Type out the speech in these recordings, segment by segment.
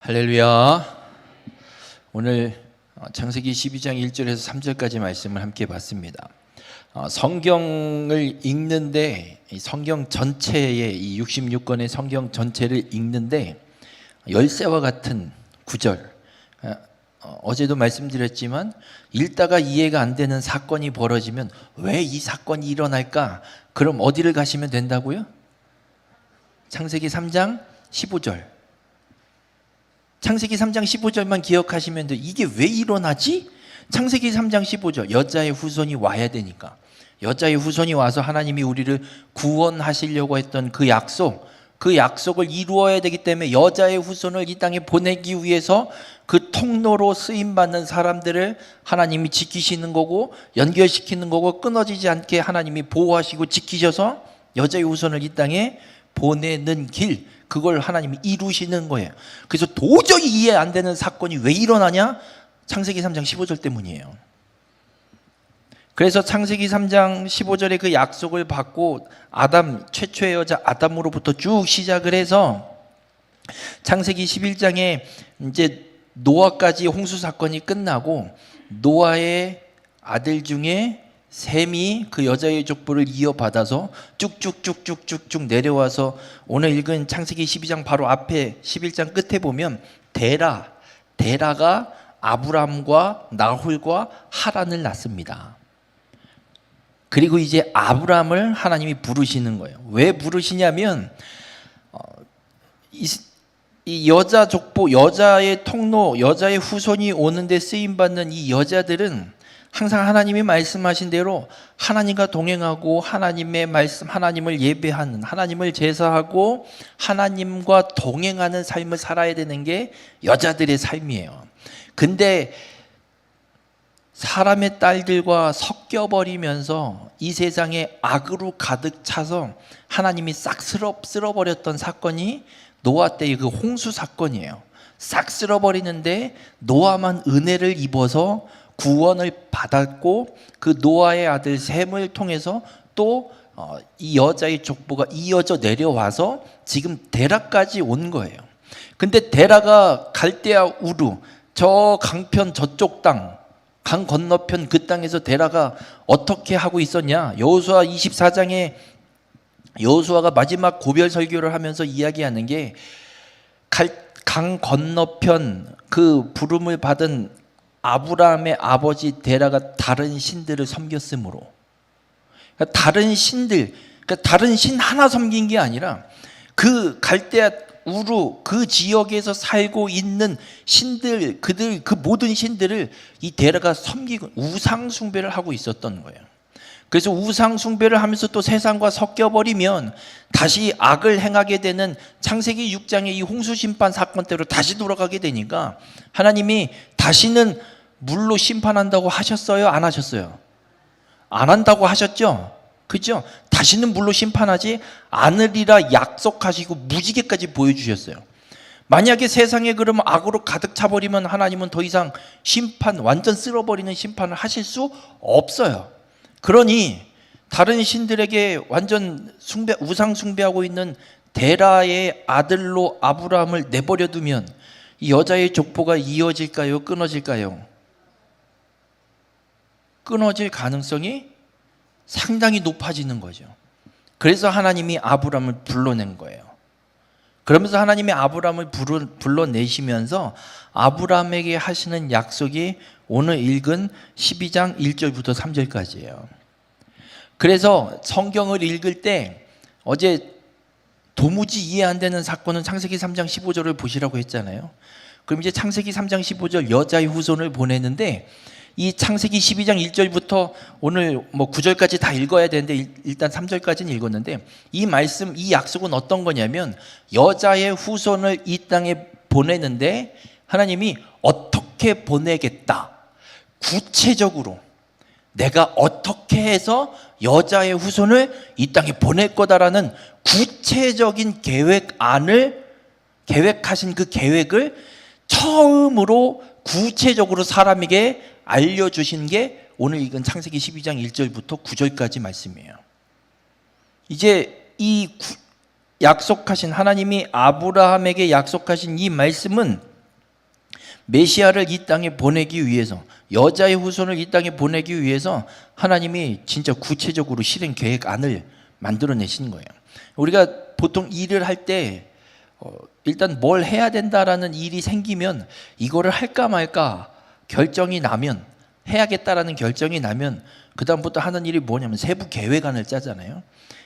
할렐루야. 오늘 창세기 12장 1절에서 3절까지 말씀을 함께 봤습니다. 성경을 읽는데 성경 전체의 이 66권의 성경 전체를 읽는데 열쇠와 같은 구절, 어제도 말씀드렸지만 읽다가 이해가 안 되는 사건이 벌어지면 왜 이 사건이 일어날까? 그럼 어디를 가시면 된다고요? 창세기 3장 15절. 창세기 3장 15절만 기억하시면 돼요. 이게 왜 일어나지? 창세기 3장 15절. 여자의 후손이 와야 되니까. 여자의 후손이 와서 하나님이 우리를 구원하시려고 했던 그 약속을 이루어야 되기 때문에 여자의 후손을 이 땅에 보내기 위해서 그 통로로 쓰임받는 사람들을 하나님이 지키시는 거고, 연결시키는 거고, 끊어지지 않게 하나님이 보호하시고 지키셔서 여자의 후손을 이 땅에 보내는 길, 그걸 하나님이 이루시는 거예요. 그래서 도저히 이해 안 되는 사건이 왜 일어나냐? 창세기 3장 15절 때문이에요. 그래서 창세기 3장 15절에 그 약속을 받고 최초의 여자 아담으로부터 쭉 시작을 해서 창세기 11장에 이제 노아까지 홍수 사건이 끝나고 노아의 아들 중에 셈이 그 여자의 족보를 이어받아서 쭉쭉쭉쭉쭉쭉 내려와서 오늘 읽은 창세기 12장 바로 앞에 11장 끝에 보면 데라가 아브람과 나홀과 하란을 낳습니다. 그리고 이제 아브람을 하나님이 부르시는 거예요. 왜 부르시냐면 이 여자 족보, 여자의 통로, 여자의 후손이 오는데 쓰임받는 이 여자들은 항상 하나님이 말씀하신 대로 하나님과 동행하고 하나님의 말씀, 하나님을 예배하는, 하나님을 제사하고 하나님과 동행하는 삶을 살아야 되는 게 여자들의 삶이에요. 근데 사람의 딸들과 섞여버리면서 이 세상에 악으로 가득 차서 하나님이 싹 쓸어버렸던 사건이 노아 때의 그 홍수 사건이에요. 싹 쓸어버리는데 노아만 은혜를 입어서 구원을 받았고 그 노아의 아들 셈을 통해서 또 이 여자의 족보가 이어져 내려와서 지금 데라까지 온 거예요. 근데 데라가 갈대아 우르 저 강편 저쪽 땅, 강 건너편 그 땅에서 데라가 어떻게 하고 있었냐? 여호수아 24장에 여호수아가 마지막 고별 설교를 하면서 이야기하는 게 강 건너편 그 부름을 받은 아브라함의 아버지 데라가 다른 신들을 섬겼으므로, 그러니까 다른 신들, 그러니까 다른 신 하나 섬긴 게 아니라 그 갈대아 우루 그 지역에서 살고 있는 신들, 그 모든 신들을 이 데라가 섬기고 우상 숭배를 하고 있었던 거예요. 그래서 우상 숭배를 하면서 또 세상과 섞여버리면 다시 악을 행하게 되는 창세기 6장의 이 홍수 심판 사건 때로 다시 돌아가게 되니까 하나님이 다시는 물로 심판한다고 하셨어요? 안 하셨어요? 안 한다고 하셨죠? 그죠? 다시는 물로 심판하지 않으리라 약속하시고 무지개까지 보여주셨어요. 만약에 세상에 그러면 악으로 가득 차버리면 하나님은 더 이상 심판, 완전 쓸어버리는 심판을 하실 수 없어요. 그러니 다른 신들에게 완전 우상 숭배하고 있는 데라의 아들로 아브라함을 내버려 두면 이 여자의 족보가 이어질까요? 끊어질까요? 끊어질 가능성이 상당히 높아지는 거죠. 그래서 하나님이 아브람을 불러낸 거예요. 그러면서 하나님이 아브람을 불러내시면서 아브람에게 하시는 약속이 오늘 읽은 12장 1절부터 3절까지예요. 그래서 성경을 읽을 때 어제 도무지 이해 안 되는 사건은 창세기 3장 15절을 보시라고 했잖아요. 그럼 이제 창세기 3장 15절 여자의 후손을 보내는데 이 창세기 12장 1절부터 오늘 9절까지 다 읽어야 되는데 일단 3절까지는 읽었는데 이 말씀, 이 약속은 어떤 거냐면 여자의 후손을 이 땅에 보내는데 하나님이 어떻게 보내겠다. 구체적으로 내가 어떻게 해서 여자의 후손을 이 땅에 보낼 거다라는 구체적인 계획하신 그 계획을 처음으로 구체적으로 사람에게 알려주신 게 오늘 읽은 창세기 12장 1절부터 9절까지 말씀이에요. 이제 이 약속하신, 하나님이 아브라함에게 약속하신 이 말씀은 메시아를 이 땅에 보내기 위해서, 여자의 후손을 이 땅에 보내기 위해서 하나님이 진짜 구체적으로 실행 계획안을 만들어내신 거예요. 우리가 보통 일을 할 때 일단 뭘 해야 된다라는 일이 생기면 이거를 할까 말까 결정이 나면, 해야겠다라는 결정이 나면 그 다음부터 하는 일이 뭐냐면 세부 계획안을 짜잖아요.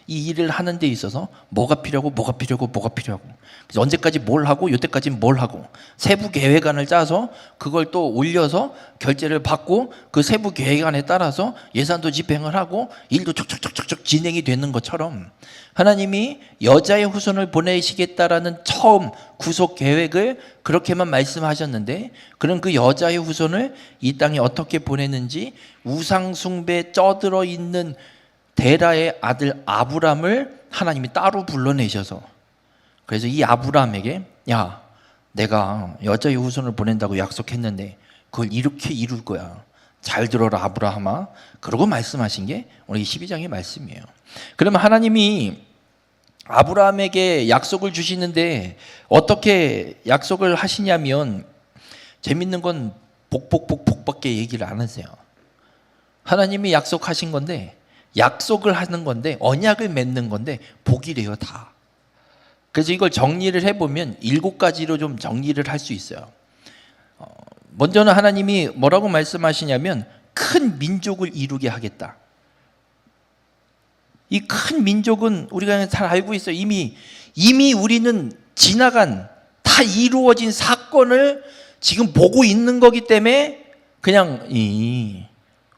이 일을 하는 데 있어서 뭐가 필요하고 뭐가 필요하고 뭐가 필요하고, 그래서 언제까지 뭘 하고 이때까지 뭘 하고 세부 계획안을 짜서 그걸 또 올려서 결제를 받고 그 세부 계획안에 따라서 예산도 집행을 하고 일도 촉촉촉촉 진행이 되는 것처럼, 하나님이 여자의 후손을 보내시겠다라는 처음 구속 계획을 그렇게만 말씀하셨는데, 그럼 그 여자의 후손을 이 땅에 어떻게 보내는지 우상 숭배에 쩌들어 있는 데라의 아들 아브람을 하나님이 따로 불러내셔서, 그래서 이 아브람에게 야, 내가 여자의 후손을 보낸다고 약속했는데 그걸 이렇게 이룰 거야. 잘 들어라 아브라함아. 그러고 말씀하신 게 오늘 12장의 말씀이에요. 그러면 하나님이 아브라함에게 약속을 주시는데 어떻게 약속을 하시냐면, 재밌는 건 복밖에 얘기를 안 하세요. 하나님이 약속하신 건데, 약속을 하는 건데, 언약을 맺는 건데 복이래요 다. 그래서 이걸 정리를 해보면 7가지로 좀 정리를 할 수 있어요. 먼저는 하나님이 뭐라고 말씀하시냐면 큰 민족을 이루게 하겠다. 이 큰 민족은 우리가 잘 알고 있어요. 이미 우리는 지나간, 다 이루어진 사건을 지금 보고 있는 거기 때문에 그냥 이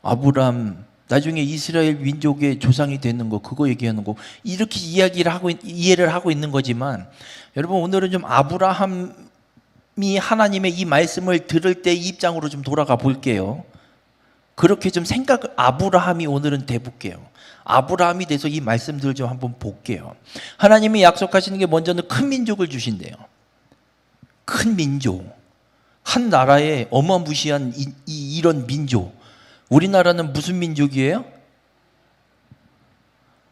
아브람 나중에 이스라엘 민족의 조상이 되는 거, 그거 얘기하는 거, 이렇게 이해를 하고 있는 거지만, 여러분 오늘은 좀 아브라함이 하나님의 이 말씀을 들을 때 입장으로 좀 돌아가 볼게요. 그렇게 좀 아브라함이 오늘은 돼볼게요. 아브라함이 돼서 이 말씀들을 좀 한번 볼게요. 하나님이 약속하시는 게 먼저는 큰 민족을 주신대요. 큰 민족, 한 나라에 어마무시한 이런 민족. 우리나라는 무슨 민족이에요?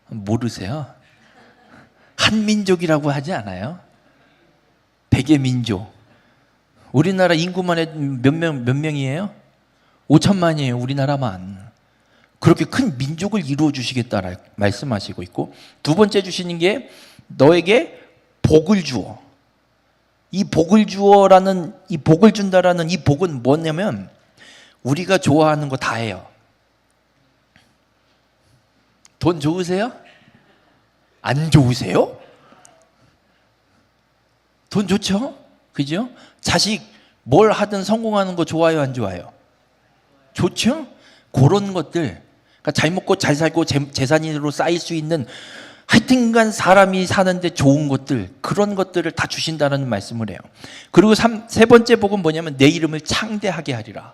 모르세요? 한민족이라고 하지 않아요? 백의 민족. 우리나라 인구만 해도 몇 명이에요? 5천만이에요. 우리나라만. 그렇게 큰 민족을 이루어 주시겠다라 말씀하시고 있고, 두 번째 주시는 게 너에게 복을 주어. 이 복을 주어라는, 이 복을 준다라는 이 복은 뭐냐면 우리가 좋아하는 거 다 해요. 돈 좋으세요? 안 좋으세요? 돈 좋죠? 그죠? 자식 뭘 하든 성공하는 거 좋아요, 안 좋아요? 좋죠? 그런 것들, 그러니까 잘 먹고 잘 살고 재산으로 쌓일 수 있는, 하여튼간 사람이 사는데 좋은 것들, 그런 것들을 다 주신다는 말씀을 해요. 그리고 세 번째 복은 뭐냐면 내 이름을 창대하게 하리라.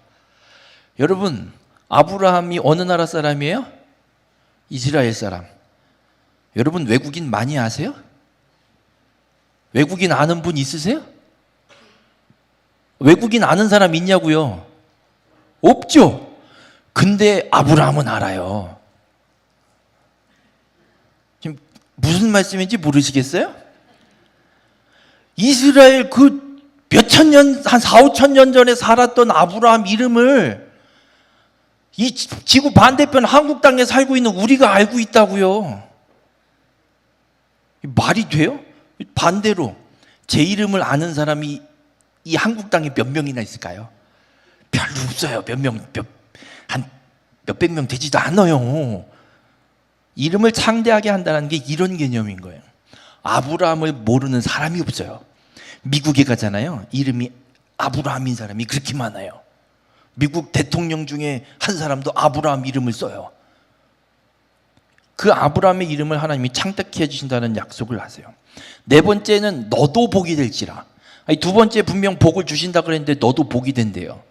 여러분, 아브라함이 어느 나라 사람이에요? 이스라엘 사람. 여러분 외국인 많이 아세요? 외국인 아는 분 있으세요? 외국인 아는 사람 있냐고요? 없죠? 근데 아브라함은 알아요. 지금 무슨 말씀인지 모르시겠어요? 이스라엘 그 몇천 년, 한 4, 5천 년 전에 살았던 아브라함 이름을 이 지구 반대편 한국 땅에 살고 있는 우리가 알고 있다고요. 말이 돼요? 반대로 제 이름을 아는 사람이 이 한국 땅에 몇 명이나 있을까요? 별로 없어요. 한 몇백 명 되지도 않아요. 이름을 창대하게 한다는 게 이런 개념인 거예요. 아브라함을 모르는 사람이 없어요. 미국에 가잖아요. 이름이 아브라함인 사람이 그렇게 많아요. 미국 대통령 중에 한 사람도 아브라함 이름을 써요. 그 아브라함의 이름을 하나님이 창대케 해주신다는 약속을 하세요. 네 번째는 너도 복이 될지라. 두 번째 분명 복을 주신다 그랬는데 너도 복이 된대요.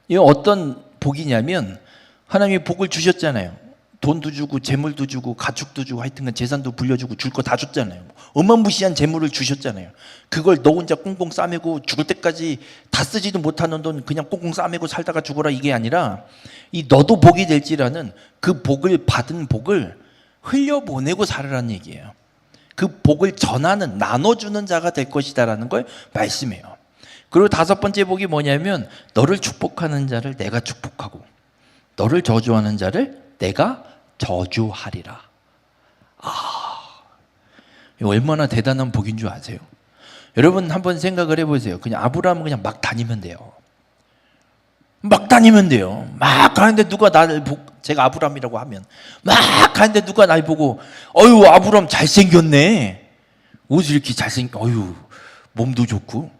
이거 어떤 복이냐면, 하나님이 복을 주셨잖아요. 돈도 주고 재물도 주고 가축도 주고 하여튼간 재산도 불려주고 줄 거 다 줬잖아요. 어마무시한 재물을 주셨잖아요. 그걸 너 혼자 꽁꽁 싸매고 죽을 때까지 다 쓰지도 못하는 돈 그냥 꽁꽁 싸매고 살다가 죽어라, 이게 아니라 이 너도 복이 될지라는 그 복을 받은 복을 흘려보내고 살으라는 얘기예요. 그 복을 전하는, 나눠주는 자가 될 것이다라는 걸 말씀해요. 그리고 다섯 번째 복이 뭐냐면 너를 축복하는 자를 내가 축복하고 너를 저주하는 자를 내가 저주하리라. 이거 얼마나 대단한 복인 줄 아세요? 여러분 한번 생각을 해보세요. 그냥 아브라함은 그냥 막 다니면 돼요. 막 다니면 돼요. 막 가는데 누가 나를 제가 아브라함이라고 하면 막 가는데 누가 날 보고 어유 아브라함 잘생겼네. 옷이 이렇게 어유 몸도 좋고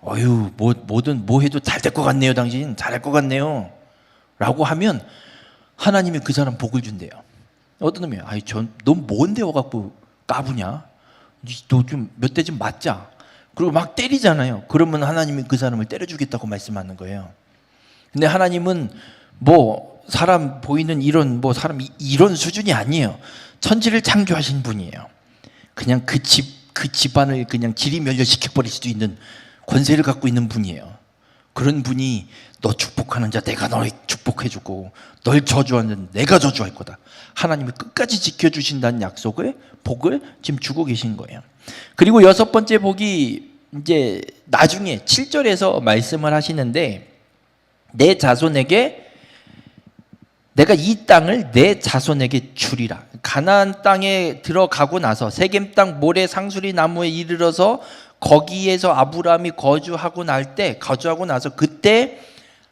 어유 뭐든 뭐 해도 잘 될 것 같네요. 당신 잘할 것 같네요. 라고 하면 하나님이 그 사람 복을 준대요. 어떤 놈이에요? 아이 넌 뭔데 와갖고 까부냐? 너 좀 몇 대 좀 맞자. 그리고 막 때리잖아요. 그러면 하나님이 그 사람을 때려주겠다고 말씀하는 거예요. 근데 하나님은 뭐 사람 보이는 이런 뭐 사람 이런 수준이 아니에요. 천지를 창조하신 분이에요. 그냥 그 집안을 그냥 지리멸렬시켜 버릴 수도 있는 권세를 갖고 있는 분이에요. 그런 분이 너 축복하는 자 내가 널 축복해주고 널 저주하는 내가 저주할 거다. 하나님이 끝까지 지켜주신다는 약속을 복을 지금 주고 계신 거예요. 그리고 여섯 번째 복이 이제 나중에 7절에서 말씀을 하시는데 내 자손에게 내가 이 땅을 내 자손에게 주리라. 가나안 땅에 들어가고 나서 세겜 땅 모래 상수리 나무에 이르러서 거기에서 아브라함이 거주하고 나서 그때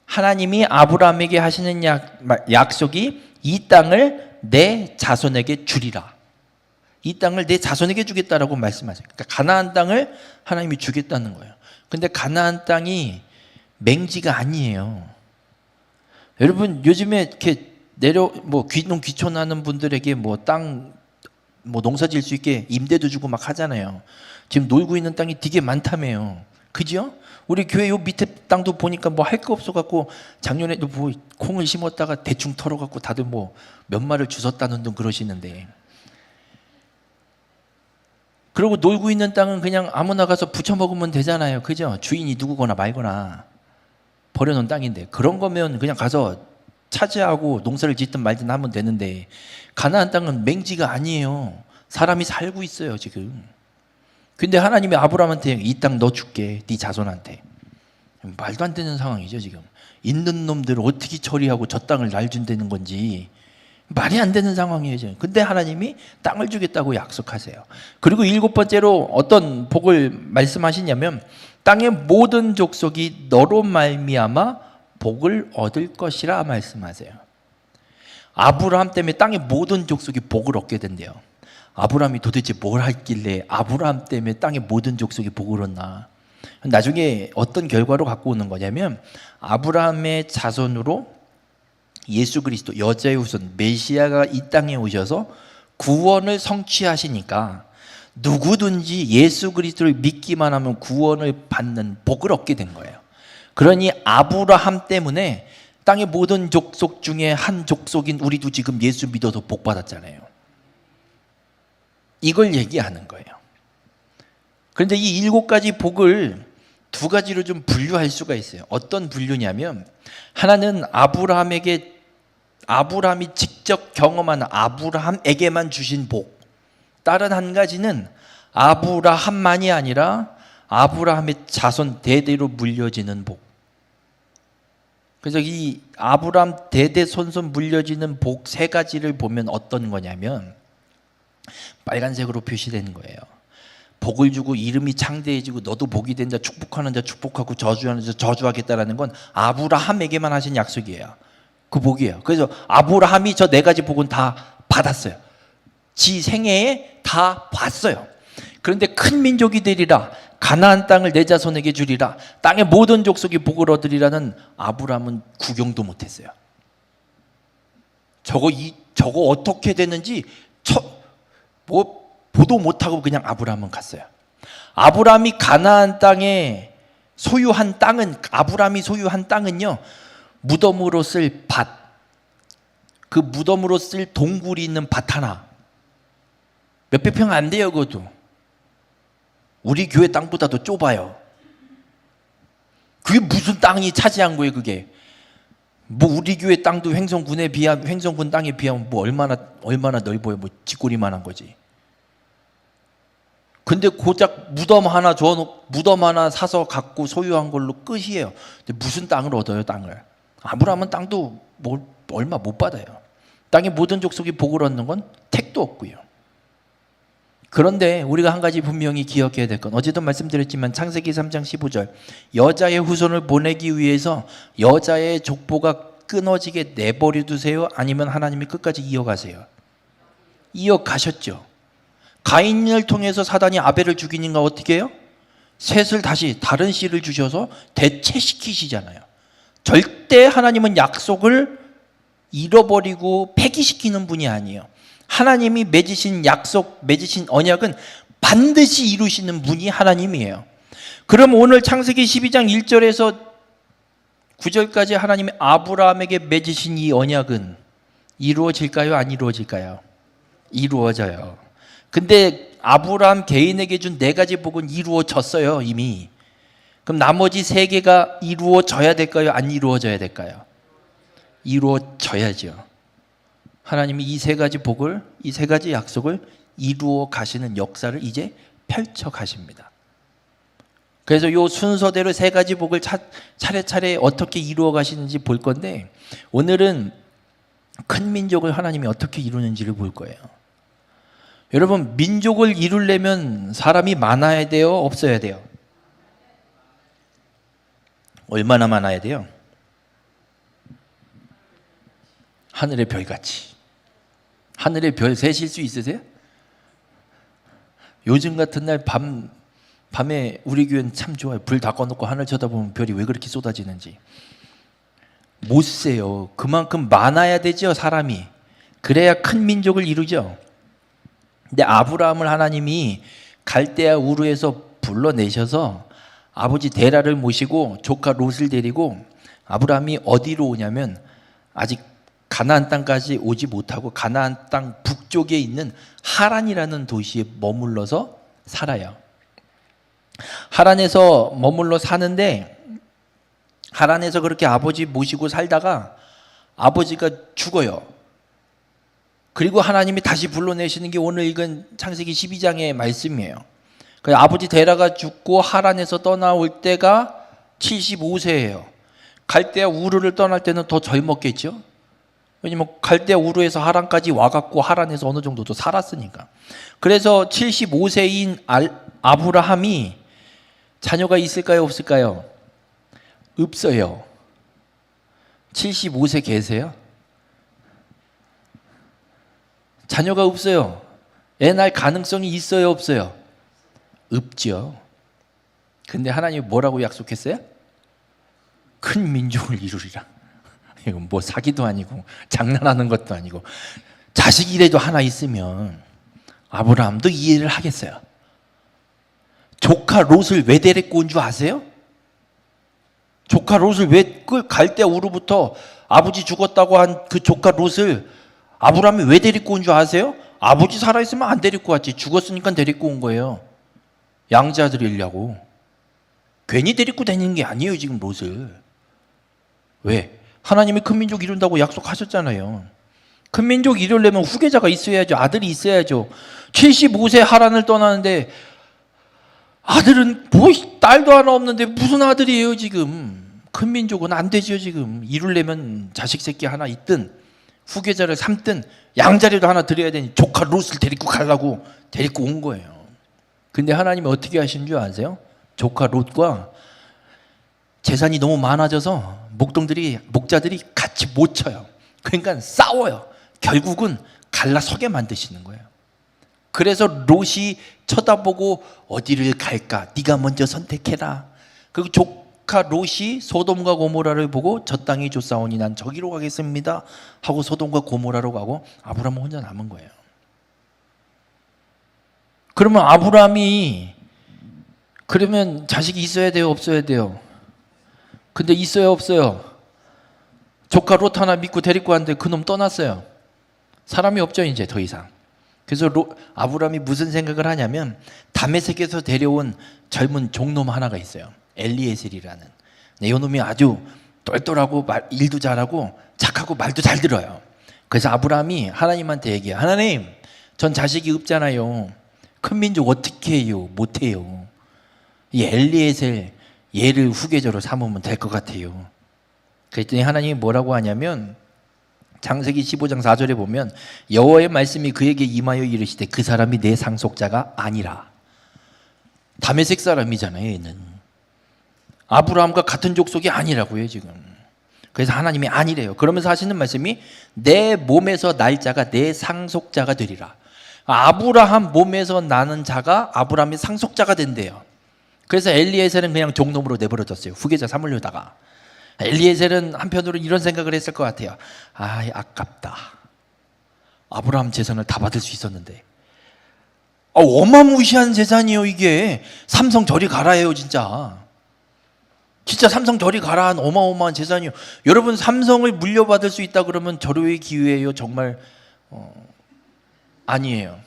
하나님이 아브라함에게 하시는 약속이 이 땅을 내 자손에게 주리라. 이 땅을 내 자손에게 주겠다라고 말씀하세요. 그러니까 가나안 땅을 하나님이 주겠다는 거예요. 근데 가나안 땅이 맹지가 아니에요. 여러분 요즘에 이렇게 귀촌하는 분들에게 땅 농사 지을 수 있게 임대도 주고 막 하잖아요. 지금 놀고 있는 땅이 되게 많다며요. 그죠? 우리 교회 요 밑에 땅도 보니까 뭐 할 거 없어 갖고 작년에도 뭐 콩을 심었다가 대충 털어 갖고 다들 뭐 몇 마를 주웠다는 등 그러시는데. 그리고 놀고 있는 땅은 그냥 아무나 가서 부쳐 먹으면 되잖아요. 그죠? 주인이 누구거나 말거나 버려놓은 땅인데 그런 거면 그냥 가서 차지하고 농사를 짓든 말든 하면 되는데 가나안 땅은 맹지가 아니에요. 사람이 살고 있어요 지금. 근데 하나님이 아브라함한테 이 땅 너 줄게 네 자손한테. 말도 안 되는 상황이죠 지금. 있는 놈들을 어떻게 처리하고 저 땅을 날 준다는 건지 말이 안 되는 상황이에요 지금. 근데 하나님이 땅을 주겠다고 약속하세요. 그리고 일곱 번째로 어떤 복을 말씀하시냐면 땅의 모든 족속이 너로 말미암아 복을 얻을 것이라 말씀하세요. 아브라함 때문에 땅의 모든 족속이 복을 얻게 된대요. 아브라함이 도대체 뭘 했길래 아브라함 때문에 땅의 모든 족속이 복을 얻나. 나중에 어떤 결과로 갖고 오는 거냐면 아브라함의 자손으로 예수 그리스도 여자의 후손 메시아가 이 땅에 오셔서 구원을 성취하시니까 누구든지 예수 그리스도를 믿기만 하면 구원을 받는 복을 얻게 된 거예요. 그러니 아브라함 때문에 땅의 모든 족속 중에 한 족속인 우리도 지금 예수 믿어서 복 받았잖아요. 이걸 얘기하는 거예요. 그런데 이 일곱 가지 복을 두 가지로 좀 분류할 수가 있어요. 어떤 분류냐면 하나는 아브라함이 직접 경험한 아브라함에게만 주신 복. 다른 한 가지는 아브라함만이 아니라 아브라함의 자손 대대로 물려지는 복. 그래서 이 아브라함 대대손손 물려지는 복 세 가지를 보면 어떤 거냐면 빨간색으로 표시되는 거예요. 복을 주고 이름이 창대해지고 너도 복이 된다, 축복하는 자 축복하고 저주하는 자 저주하겠다라는 건 아브라함에게만 하신 약속이에요. 그 복이에요. 그래서 아브라함이 저 네 가지 복은 다 받았어요. 지 생애에 다 봤어요. 그런데 큰 민족이 되리라, 가나안 땅을 내 자손에게 주리라, 땅의 모든 족속이 복을 얻으리라는 아브라함은 구경도 못했어요. 저거 어떻게 됐는지 보도 못하고 그냥 아브라함은 갔어요. 아브라함이 가나안 땅에 소유한 땅은 무덤으로 쓸 밭, 그 무덤으로 쓸 동굴이 있는 밭 하나, 몇백 평 안 돼요. 그것도 우리 교회 땅보다도 좁아요. 그게 무슨 땅이 차지한 거예요? 그게 뭐 우리 교회 땅도 횡성군 땅에 비하면 뭐 얼마나 넓어요? 뭐 쥐꼬리만한 거지. 근데 고작 무덤 하나 사서 갖고 소유한 걸로 끝이에요. 근데 무슨 땅을 얻어요, 땅을? 아브라함은 땅도 얼마 못 받아요. 땅의 모든 족속이 복을 얻는 건 택도 없고요. 그런데 우리가 한 가지 분명히 기억해야 될 건, 어제도 말씀드렸지만 창세기 3장 15절, 여자의 후손을 보내기 위해서 여자의 족보가 끊어지게 내버려 두세요? 아니면 하나님이 끝까지 이어가세요? 이어가셨죠. 가인을 통해서 사단이 아벨을 죽이니까 어떻게 해요? 셋을 다시 다른 씨를 주셔서 대체시키시잖아요. 절대 하나님은 약속을 잃어버리고 폐기시키는 분이 아니에요. 하나님이 맺으신 약속, 맺으신 언약은 반드시 이루시는 분이 하나님이에요. 그럼 오늘 창세기 12장 1절에서 9절까지 하나님이 아브라함에게 맺으신 이 언약은 이루어질까요? 안 이루어질까요? 이루어져요. 근데 아브라함 개인에게 준 4가지 복은 이루어졌어요, 이미. 그럼 나머지 3개가 이루어져야 될까요? 안 이루어져야 될까요? 이루어져야죠. 하나님이 이 3가지 복을, 이 3가지 약속을 이루어 가시는 역사를 이제 펼쳐 가십니다. 그래서 이 순서대로 3가지 복을 차례차례 어떻게 이루어 가시는지 볼 건데, 오늘은 큰 민족을 하나님이 어떻게 이루는지를 볼 거예요. 여러분, 민족을 이루려면 사람이 많아야 돼요? 없어야 돼요? 얼마나 많아야 돼요? 하늘의 별같이. 하늘의 별 세실 수 있으세요? 요즘 같은 날 밤에 우리 교회는 참 좋아요. 불 다 꺼놓고 하늘 쳐다보면 별이 왜 그렇게 쏟아지는지. 못 세요. 그만큼 많아야 되죠, 사람이. 그래야 큰 민족을 이루죠. 근데 아브라함을 하나님이 갈대아 우르에서 불러내셔서 아버지 데라를 모시고 조카 롯을 데리고 아브라함이 어디로 오냐면, 아직 가나안 땅까지 오지 못하고 가나안 땅 북쪽에 있는 하란이라는 도시에 머물러서 살아요. 하란에서 머물러 사는데, 하란에서 그렇게 아버지 모시고 살다가 아버지가 죽어요. 그리고 하나님이 다시 불러내시는 게 오늘 읽은 창세기 12장의 말씀이에요. 아버지 데라가 죽고 하란에서 떠나올 때가 75세예요. 갈대아 우르를 떠날 때는 더 젊었겠죠. 왜냐면 갈대아 우르에서 하란까지 와갖고 하란에서 어느 정도 더 살았으니까. 그래서 75세인 아브라함이 자녀가 있을까요, 없을까요? 없어요. 75세 계세요? 자녀가 없어요. 애 낳을 가능성이 있어요, 없어요? 없죠. 근데 하나님이 뭐라고 약속했어요? 큰 민족을 이루리라. 이건 뭐 사기도 아니고 장난하는 것도 아니고, 자식이라도 하나 있으면 아브라함도 이해를 하겠어요. 조카 롯을 왜 데리고 온 줄 아세요? 조카 롯을 왜 갈대아 우르부터 아버지 죽었다고 한 그 조카 롯을 아브라함이 왜 데리고 온 줄 아세요? 아버지 살아있으면 안 데리고 왔지. 죽었으니까 데리고 온 거예요. 양자 드리려고. 괜히 데리고 다니는 게 아니에요, 지금 롯을. 왜? 하나님이 큰 민족 이룬다고 약속하셨잖아요. 큰 민족 이루려면 후계자가 있어야죠. 아들이 있어야죠. 75세 하란을 떠나는데 아들은 뭐 딸도 하나 없는데 무슨 아들이에요, 지금. 큰 민족은 안 되죠, 지금. 이루려면 자식 새끼 하나 있든 후계자를 삼든 양자리도 하나 드려야 되니 조카 롯을 데리고 가려고 데리고 온 거예요. 근데 하나님이 어떻게 하신 줄 아세요? 조카 롯과 재산이 너무 많아져서 목자들이 같이 못 쳐요. 그러니까 싸워요. 결국은 갈라서게 만드시는 거예요. 그래서 롯이 쳐다보고 어디를 갈까? 네가 먼저 선택해라. 그리고 조카 롯이 소돔과 고모라를 보고 저 땅이 좋사오니 난 저기로 가겠습니다 하고 소돔과 고모라로 가고 아브라함은 혼자 남은 거예요. 그러면 아브라함이 그러면 자식이 있어야 돼요, 없어야 돼요? 근데 있어요, 없어요? 조카 롯 하나 믿고 데리고 왔는데 그놈 떠났어요. 사람이 없죠, 이제 더 이상. 그래서 아브라함이 무슨 생각을 하냐면, 다메섹에서 데려온 젊은 종놈 하나가 있어요. 엘리에셀이라는. 이 놈이 아주 똘똘하고 일도 잘하고 착하고 말도 잘 들어요. 그래서 아브라함이 하나님한테 얘기해요. 하나님, 전 자식이 없잖아요. 큰 민족 어떻게 해요? 못해요. 이 엘리에셀 얘를 후계자로 삼으면 될 것 같아요. 그랬더니 하나님이 뭐라고 하냐면 창세기 15장 4절에 보면 여호와의 말씀이 그에게 임하여 이르시되 그 사람이 내 상속자가 아니라. 다메섹 사람이잖아요. 얘는 아브라함과 같은 족속이 아니라고요 지금. 그래서 하나님이 아니래요. 그러면서 하시는 말씀이 내 몸에서 날 자가 내 상속자가 되리라. 아브라함 몸에서 나는 자가 아브라함의 상속자가 된대요. 그래서 엘리에셀은 그냥 종놈으로 내버려뒀어요. 후계자 삼으려다가. 엘리에셀은 한편으로 이런 생각을 했을 것 같아요. 아, 아깝다. 아브라함 재산을 다 받을 수 있었는데. 어마무시한 재산이요 이게. 삼성 저리 가라예요 진짜. 진짜 삼성 저리 가라 한 어마어마한 재산이요. 여러분 삼성을 물려받을 수 있다 그러면 절호의 기회예요. 정말 아니에요.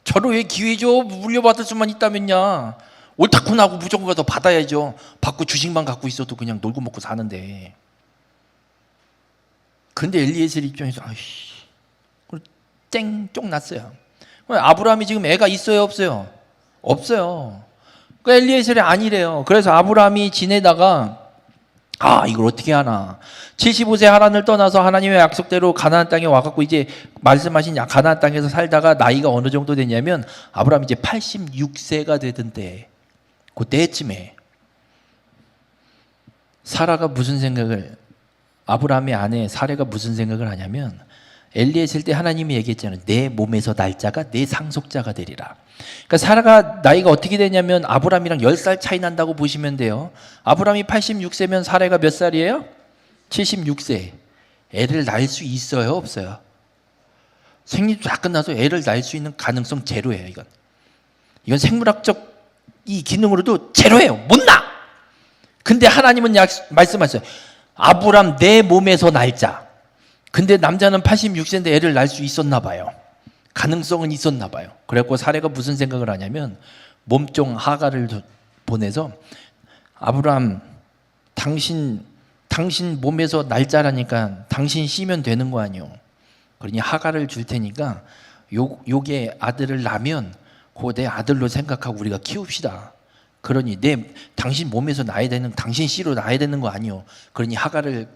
절호의 기회죠. 물려받을 수만 있다면야. 옳다고 나고 무조건 가서 받아야죠. 받고 주식만 갖고 있어도 그냥 놀고 먹고 사는데. 근데 엘리에셀 입장에서 아이씨 땡 났어요. 아브라함이 지금 애가 있어요 없어요? 없어요. 그러니까 엘리에셀이 아니래요. 그래서 아브라함이 지내다가 이걸 어떻게 하나. 75세 하란을 떠나서 하나님의 약속대로 가나안 땅에 와갖고 이제 말씀하신 가나안 땅에서 살다가 나이가 어느 정도 됐냐면 아브라함이 이제 86세가 되던데 그때쯤에 사라가 무슨 생각을, 아브라함의 아내 사레가 무슨 생각을 하냐면 엘리에셀 때 하나님이 얘기했잖아요. 내 몸에서 날짜가 내 상속자가 되리라. 그러니까 사라가 나이가 어떻게 되냐면 아브라함이랑 10살 차이 난다고 보시면 돼요. 아브라함이 86세면 사라가 몇 살이에요? 76세. 애를 낳을 수 있어요 없어요? 생리도 다 끝나서 애를 낳을 수 있는 가능성 제로예요. 이건 생물학적 이 기능으로도 제로예요. 못 낳아. 근데 하나님은 말씀하셨어요. 아브라함 내 몸에서 날자. 근데 남자는 86세인데 애를 낳을 수 있었나 봐요. 가능성은 있었나 봐요. 그래갖고 사례가 무슨 생각을 하냐면 몸종 하가를 보내서 아브라함 당신 몸에서 날짜라니까 당신 씨면 되는 거 아니요. 그러니 하가를 줄 테니까 요게 아들을 낳으면 그거 내 아들로 생각하고 우리가 키웁시다. 그러니 당신 몸에서 낳아야 되는, 당신 씨로 낳아야 되는 거 아니요. 그러니 하가를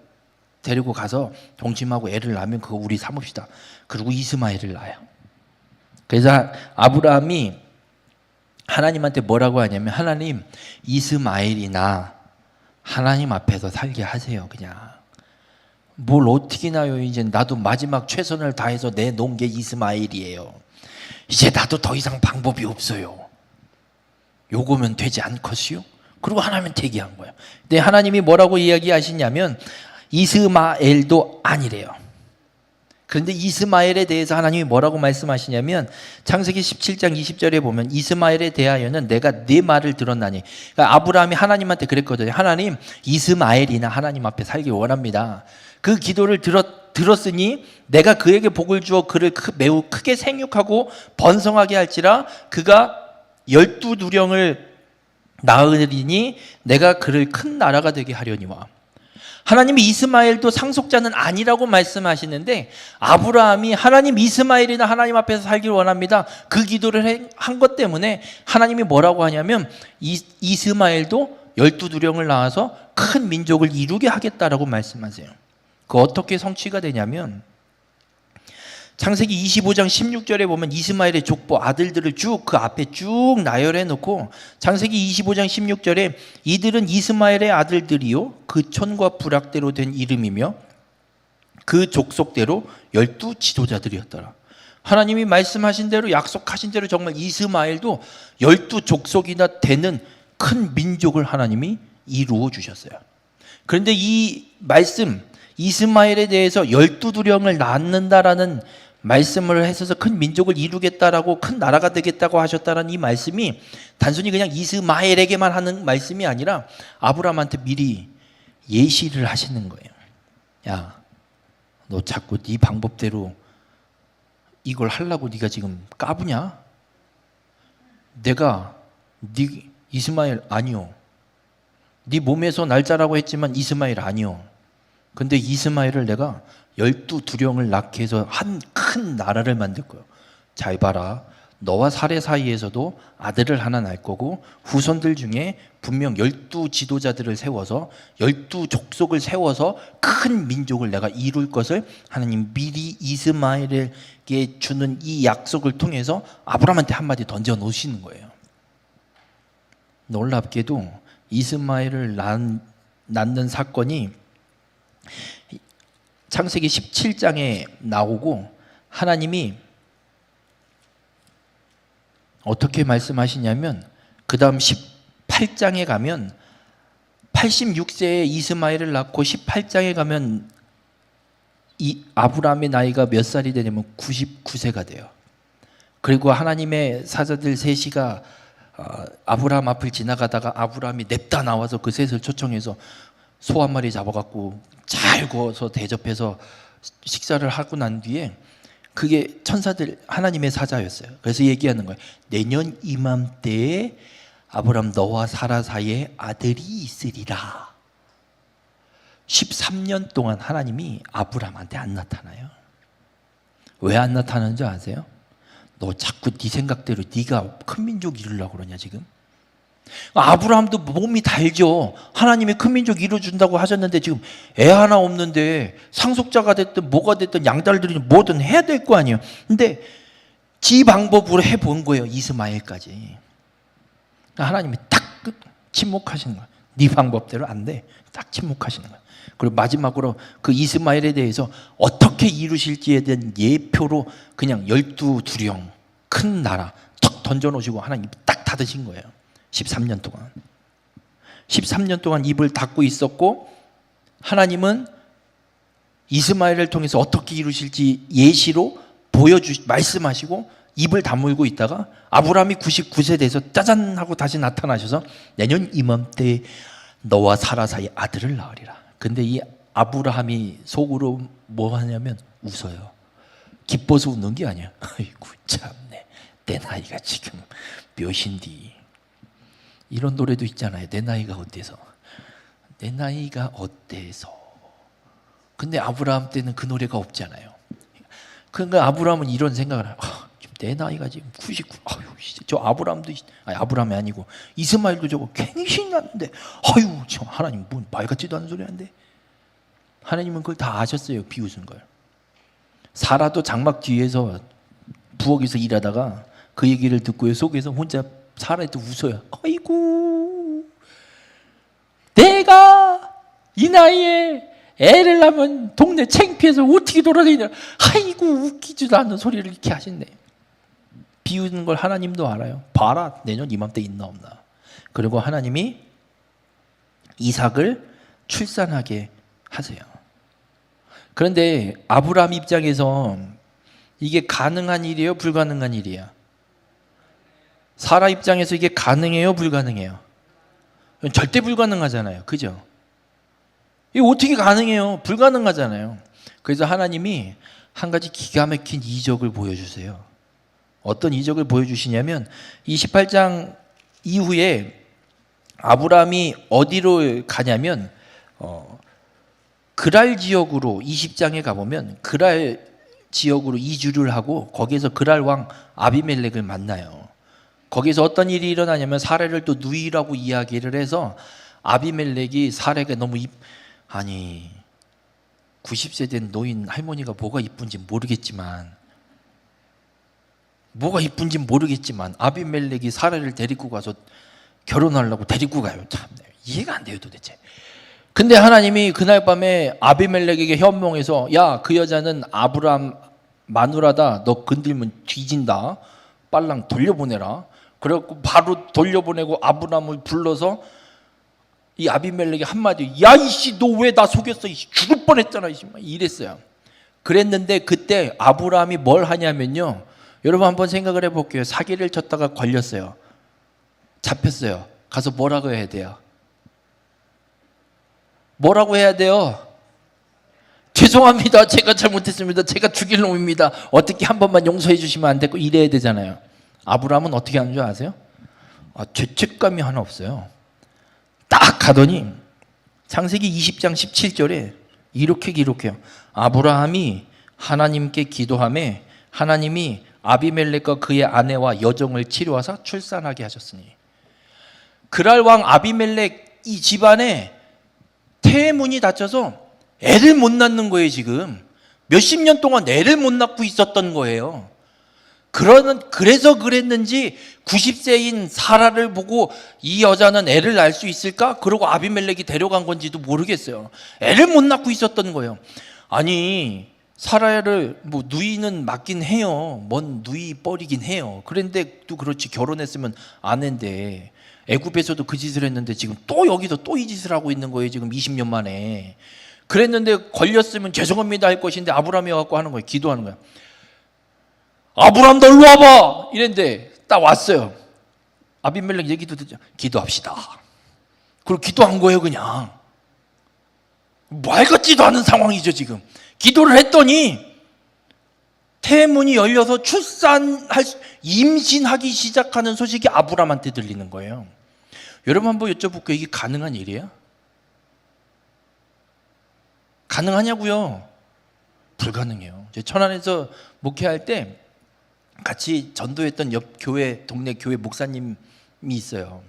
데리고 가서 동침하고 애를 낳으면 그거 우리 삼읍시다. 그리고 이스마엘을 낳아요. 그래서 아브라함이 하나님한테 뭐라고 하냐면 하나님 이스마엘이나 하나님 앞에서 살게 하세요. 그냥 뭘 어떻게 나요. 이제 나도 마지막 최선을 다해서 내놓은 게 이스마엘이에요. 이제 나도 더 이상 방법이 없어요. 요거면 되지 않겠어요? 그리고 하나님은 대기한 거예요. 근데 하나님이 뭐라고 이야기하시냐면 이스마엘도 아니래요. 그런데 이스마엘에 대해서 하나님이 뭐라고 말씀하시냐면 창세기 17장 20절에 보면 이스마엘에 대하여는 내가 네 말을 들었나니. 그러니까 아브라함이 하나님한테 그랬거든요. 하나님 이스마엘이나 하나님 앞에 살길 원합니다. 그 기도를 들었으니 내가 그에게 복을 주어 그를 매우 크게 생육하고 번성하게 할지라 그가 12두령을 낳으리니 내가 그를 큰 나라가 되게 하려니와. 하나님이 이스마엘도 상속자는 아니라고 말씀하시는데 아브라함이 하나님 이스마엘이나 하나님 앞에서 살길 원합니다. 그 기도를 한 것 때문에 하나님이 뭐라고 하냐면 이스마엘도 12두령을 낳아서 큰 민족을 이루게 하겠다라고 말씀하세요. 그 어떻게 성취가 되냐면 창세기 25장 16절에 보면 이스마엘의 족보 아들들을 쭉 그 앞에 쭉 나열해 놓고 창세기 25장 16절에 이들은 이스마엘의 아들들이요 그 촌과 부락대로 된 이름이며 그 족속대로 12 지도자들이었더라. 하나님이 말씀하신 대로 약속하신 대로 정말 이스마엘도 12 족속이나 되는 큰 민족을 하나님이 이루어 주셨어요. 그런데 이 말씀 이스마엘에 대해서 12두령을 낳는다라는 말씀을 해서 큰 민족을 이루겠다라고 큰 나라가 되겠다고 하셨다는 이 말씀이 단순히 그냥 이스마엘에게만 하는 말씀이 아니라 아브라함한테 미리 예시를 하시는 거예요. 야, 너 자꾸 네 방법대로 이걸 하려고 네가 지금 까부냐? 내가 네 이스마엘 아니요. 네 몸에서 날짜라고 했지만 이스마엘 아니요. 근데 이스마엘을 내가 12두령을 낳게 해서 한 큰 나라를 만들 거예요. 잘 봐라. 너와 사례 사이에서도 아들을 하나 낳을 거고 후손들 중에 분명 12 지도자들을 세워서 12 족속을 세워서 큰 민족을 내가 이룰 것을 하나님 미리 이스마엘에게 주는 이 약속을 통해서 아브라함한테 한마디 던져 놓으시는 거예요. 놀랍게도 이스마엘을 낳는 사건이 창세기 17장에 나오고 하나님이 어떻게 말씀하시냐면 그 다음 18장에 가면 86세에 이스마엘을 낳고 18장에 가면 이 아브라함의 나이가 몇 살이 되냐면 99세가 돼요. 그리고 하나님의 사자들 셋이가 아브라함 앞을 지나가다가 아브라함이 냅다 나와서 그 셋을 초청해서 소 한 마리 잡아갖고 잘 구워서 대접해서 식사를 하고 난 뒤에 그게 천사들 하나님의 사자였어요. 그래서 얘기하는 거예요. 내년 이맘때에 아브라함 너와 사라 사이에 아들이 있으리라. 13년 동안 하나님이 아브라함한테 안 나타나요. 왜 안 나타나는 줄 아세요? 너 자꾸 네 생각대로 네가 큰 민족 이루려고 그러냐 지금? 아브라함도 몸이 달죠. 하나님이 큰 민족 이루어준다고 하셨는데 지금 애 하나 없는데 상속자가 됐든 뭐가 됐든 양딸들이 뭐든 해야 될 거 아니에요. 근데 지 방법으로 해본 거예요. 이스마엘까지. 하나님이 딱 침묵하시는 거예요. 네 방법대로 안 돼. 딱 침묵하시는 거예요. 그리고 마지막으로 그 이스마엘에 대해서 어떻게 이루실지에 대한 예표로 그냥 12 두령 큰 나라 툭 던져놓으시고 하나님 딱 닫으신 거예요. 13년 동안 13년 동안 입을 닫고 있었고 하나님은 이스마엘을 통해서 어떻게 이루실지 예시로 말씀하시고 입을 다물고 있다가 아브라함이 99세 돼서 짜잔 하고 다시 나타나셔서 내년 이맘때 너와 사라 사이 아들을 낳으리라. 근데 이 아브라함이 속으로 뭐 하냐면 웃어요. 기뻐서 웃는 게 아니야. 아이고 참네, 내 나이가 지금 몇인디. 이런 노래도 있잖아요. 내 나이가 어때서. 내 나이가 어때서. 근데 아브라함 때는 그 노래가 없잖아요. 그러니까 아브라함은 이런 생각을 해요. 내 나이가 지금 99. 아유, 저 아브라함도 아브라함이 아니고 이스마엘도 저거 갱신이 났는데 아유, 저 하나님 뭔 말 같지도 않은 소리 하는데. 하나님은 그걸 다 아셨어요. 비웃은 걸. 사라도 장막 뒤에서 부엌에서 일하다가 그 얘기를 듣고 속에서 혼자 사라도 웃어요. 아이고, 내가 이 나이에 애를 낳으면 동네 창피해서 어떻게 돌아다니냐. 아이고, 웃기지도 않는 소리를 이렇게 하신대. 비웃는 걸 하나님도 알아요. 봐라, 내년 이맘때 있나 없나. 그리고 하나님이 이삭을 출산하게 하세요. 그런데 아브라함 입장에서 이게 가능한 일이에요, 불가능한 일이에요? 사라 입장에서 이게 가능해요, 불가능해요? 절대 불가능하잖아요. 그죠? 이게 어떻게 가능해요? 불가능하잖아요. 그래서 하나님이 한 가지 기가 막힌 이적을 보여주세요. 어떤 이적을 보여주시냐면 28장 이후에 아브라함이 어디로 가냐면 그랄 지역으로 20장에 가보면 그랄 지역으로 이주를 하고 거기에서 그랄 왕 아비멜렉을 만나요. 거기서 어떤 일이 일어나냐면 사례를 또 누이라고 이야기를 해서 아비멜렉이 사례가 너무 아니 90세 된 노인 할머니가 뭐가 이쁜지 모르겠지만 아비멜렉이 사례를 데리고 가서 결혼하려고 데리고 가요. 참 이해가 안 돼요 도대체. 근데 하나님이 그날 밤에 아비멜렉에게 현몽해서 야, 그 여자는 아브라함 마누라다. 너 건들면 뒤진다. 빨랑 돌려보내라. 그래갖고 바로 돌려보내고 아브라함을 불러서 이 아비멜렉이 한마디, 야 이씨 너 왜 나 속였어? 이씨 죽을 뻔했잖아. 이씨 이랬어요. 그랬는데 그때 아브라함이 뭘 하냐면요, 여러분 한번 생각을 해볼게요. 사기를 쳤다가 걸렸어요. 잡혔어요. 가서 뭐라고 해야 돼요? 뭐라고 해야 돼요? 죄송합니다. 제가 잘못했습니다. 제가 죽일 놈입니다. 어떻게 한 번만 용서해 주시면 안 되고 이래야 되잖아요. 아브라함은 어떻게 하는 줄 아세요? 죄책감이 하나 없어요. 딱 가더니 창세기 20장 17절에 이렇게 기록해요. 아브라함이 하나님께 기도하며 하나님이 아비멜렉과 그의 아내와 여종을 치료하사 출산하게 하셨으니. 그랄 왕 아비멜렉 이 집안에 태문이 닫혀서 애를 못 낳는 거예요. 지금 몇십 년 동안 애를 못 낳고 있었던 거예요. 그래서 그랬는지 90세인 사라를 보고 이 여자는 애를 낳을 수 있을까? 그러고 아비멜렉이 데려간 건지도 모르겠어요. 애를 못 낳고 있었던 거예요. 아니 사라를 뭐 누이는 맞긴 해요. 뭔 누이 뻘이긴 해요. 그런데 또 그렇지, 결혼했으면 아내인데. 애굽에서도 그 짓을 했는데 지금 또 여기서 또 이 짓을 하고 있는 거예요. 지금 20년 만에. 그랬는데 걸렸으면 죄송합니다 할 것인데 아브라함이 와갖고 하는 거예요. 기도하는 거예요. 아브라함 너 일로 와봐 이랬는데 딱 왔어요. 아비멜렉 얘기도 듣죠. 기도합시다. 그리고 기도한 거예요. 그냥 말 같지도 않은 상황이죠. 지금 기도를 했더니 태문이 열려서 임신하기 시작하는 소식이 아브라함한테 들리는 거예요. 여러분 한번 여쭤볼게요. 이게 가능한 일이에요? 가능하냐고요? 불가능해요. 제 천안에서 목회할 때 같이 전도했던 옆 교회, 동네 교회 목사님이 있어요.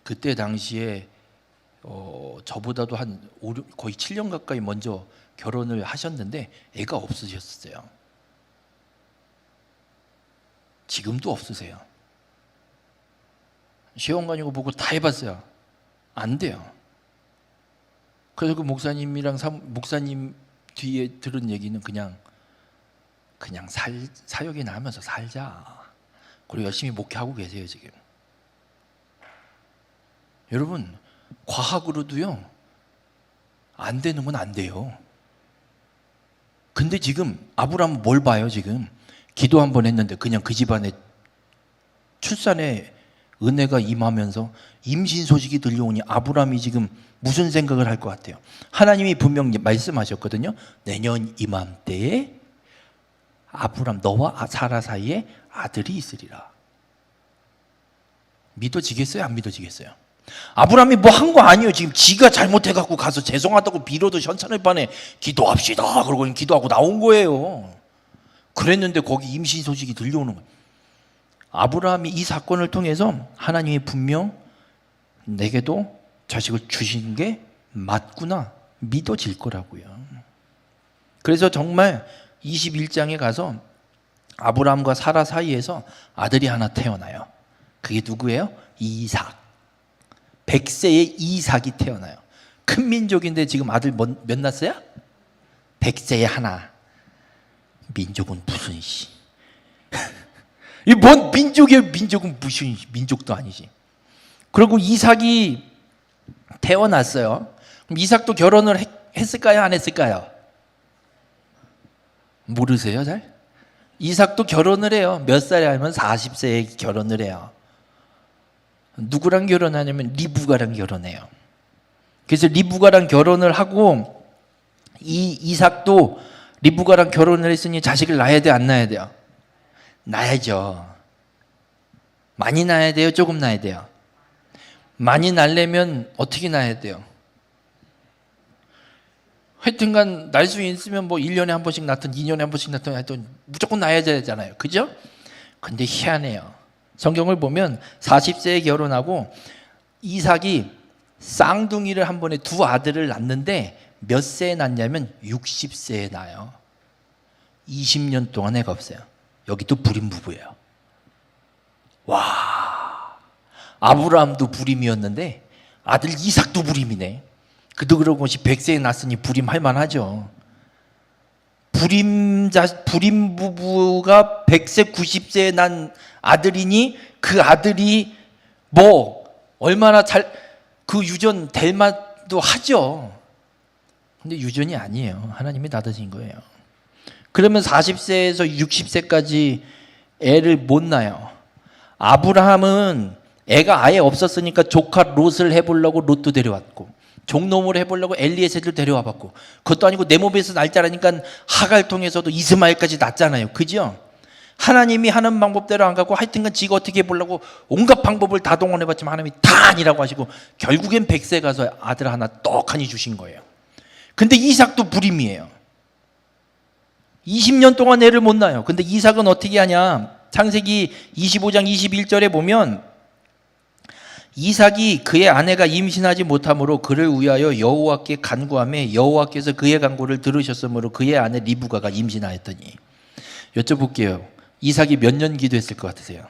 그때 당시에 저보다도 한 거의 7년 가까이 먼저 결혼을 하셨는데 애가 없으셨어요. 지금도 없으세요. 시험관이고 보고 다 해봤어요. 안 돼요. 그래서 그 목사님이랑 목사님 뒤에 들은 얘기는 그냥 사역이나 하면서 살자. 그리고 열심히 목회하고 계세요 지금. 여러분 과학으로도요 안 되는 건 안 돼요. 근데 지금 아브라함은 뭘 봐요? 지금 기도 한 번 했는데 그냥 그 집안에 출산에 은혜가 임하면서 임신 소식이 들려오니 아브라함이 지금 무슨 생각을 할 것 같아요? 하나님이 분명 말씀하셨거든요. 내년 이맘때에 아브라함 너와 사라 사이에 아들이 있으리라. 믿어지겠어요? 안 믿어지겠어요? 아브라함이 뭐 한 거 아니에요. 지금 지가 잘못해갖고 가서 죄송하다고 빌어도 현찬을 반에 기도합시다 그러고 기도하고 나온 거예요. 그랬는데 거기 임신 소식이 들려오는 거예요. 아브라함이 이 사건을 통해서 하나님이 분명 내게도 자식을 주신 게 맞구나 믿어질 거라고요. 그래서 정말 21장에 가서 아브라함과 사라 사이에서 아들이 하나 태어나요. 그게 누구예요? 이삭. 100세의 이삭이 태어나요. 큰 민족인데 지금 아들 몇 낳았어요? 100세에 하나. 민족은 무슨 이 뭔 민족이에요? 민족은 무슨 민족도 아니지. 그리고 이삭이 태어났어요. 그럼 이삭도 결혼을 했을까요? 안 했을까요? 모르세요 잘? 이삭도 결혼을 해요. 몇 살에 하면 40세에 결혼을 해요. 누구랑 결혼하냐면 리브가랑 결혼해요. 그래서 리브가랑 결혼을 하고 이 이삭도 리브가랑 결혼을 했으니 자식을 낳아야 돼, 안 낳아야 돼요? 낳아야죠. 많이 낳아야 돼요? 조금 낳아야 돼요? 많이 낳으려면 어떻게 낳아야 돼요? 하여튼간 날 수 있으면 뭐 1년에 한 번씩 낳든 2년에 한 번씩 낳든 하여튼 무조건 낳아야 되잖아요. 그죠? 근데 희한해요. 성경을 보면 40세에 결혼하고 이삭이 쌍둥이를 한 번에 두 아들을 낳는데 몇 세에 낳냐면 60세에 낳아요. 20년 동안 애가 없어요. 여기도 불임 부부예요. 와, 아브라함도 불임이었는데 아들 이삭도 불임이네. 그도 그러고 100세에 낳았으니 불임할 만하죠. 불임 부부가 100세 90세에 난 아들이니 그 아들이 뭐 얼마나 그 유전 될 만도 하죠. 근데 유전이 아니에요. 하나님이 닫으신 거예요. 그러면 40세에서 60세까지 애를 못 낳아요. 아브라함은 애가 아예 없었으니까 조카 롯을 해보려고 롯도 데려왔고, 종놈을 해보려고 엘리에셀을 데려와 봤고, 그것도 아니고 내 몸에서 날 자라니까 하갈 통해서도 이스마엘까지 낳잖아요. 그죠? 하나님이 하는 방법대로 안 가고 하여튼간 지가 어떻게 해보려고 온갖 방법을 다 동원해봤지만 하나님이 다 아니라고 하시고 결국엔 100세 가서 아들 하나 떡하니 주신 거예요. 근데 이삭도 불임이에요. 20년 동안 애를 못 낳아요. 근데 이삭은 어떻게 하냐? 창세기 25장 21절에 보면 이삭이 그의 아내가 임신하지 못하므로 그를 위하여 여호와께 간구하며 여호와께서 그의 간구를 들으셨으므로 그의 아내 리브가가 임신하였더니. 여쭤볼게요. 이삭이 몇 년 기도했을 것 같으세요?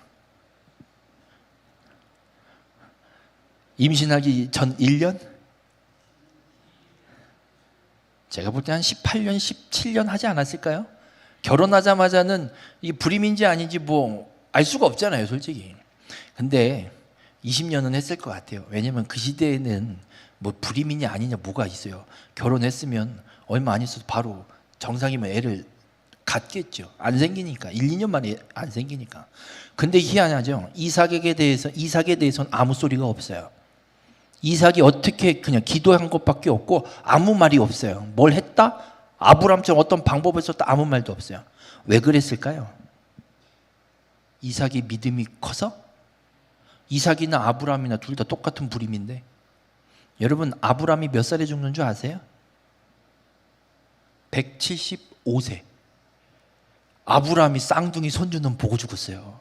임신하기 전 1년? 제가 볼 때 한 18년, 17년 하지 않았을까요? 결혼하자마자는 이 불임인지 아닌지 뭐 알 수가 없잖아요, 솔직히. 근데 20년은 했을 것 같아요. 왜냐면 그 시대에는 뭐 불임이냐 아니냐 뭐가 있어요. 결혼했으면 얼마 안 있어도 바로 정상이면 애를 갖겠죠. 안 생기니까. 1, 2년 만에 안 생기니까. 근데 희한하죠. 이삭에 대해서는 아무 소리가 없어요. 이삭이 어떻게 그냥 기도한 것밖에 없고 아무 말이 없어요. 뭘 했다? 아브람처럼 어떤 방법을 썼다? 아무 말도 없어요. 왜 그랬을까요? 이삭의 믿음이 커서? 이삭이나 아브람이나 둘 다 똑같은 불임인데 여러분 아브람이 몇 살에 죽는 줄 아세요? 175세. 아브람이 쌍둥이 손주는 보고 죽었어요.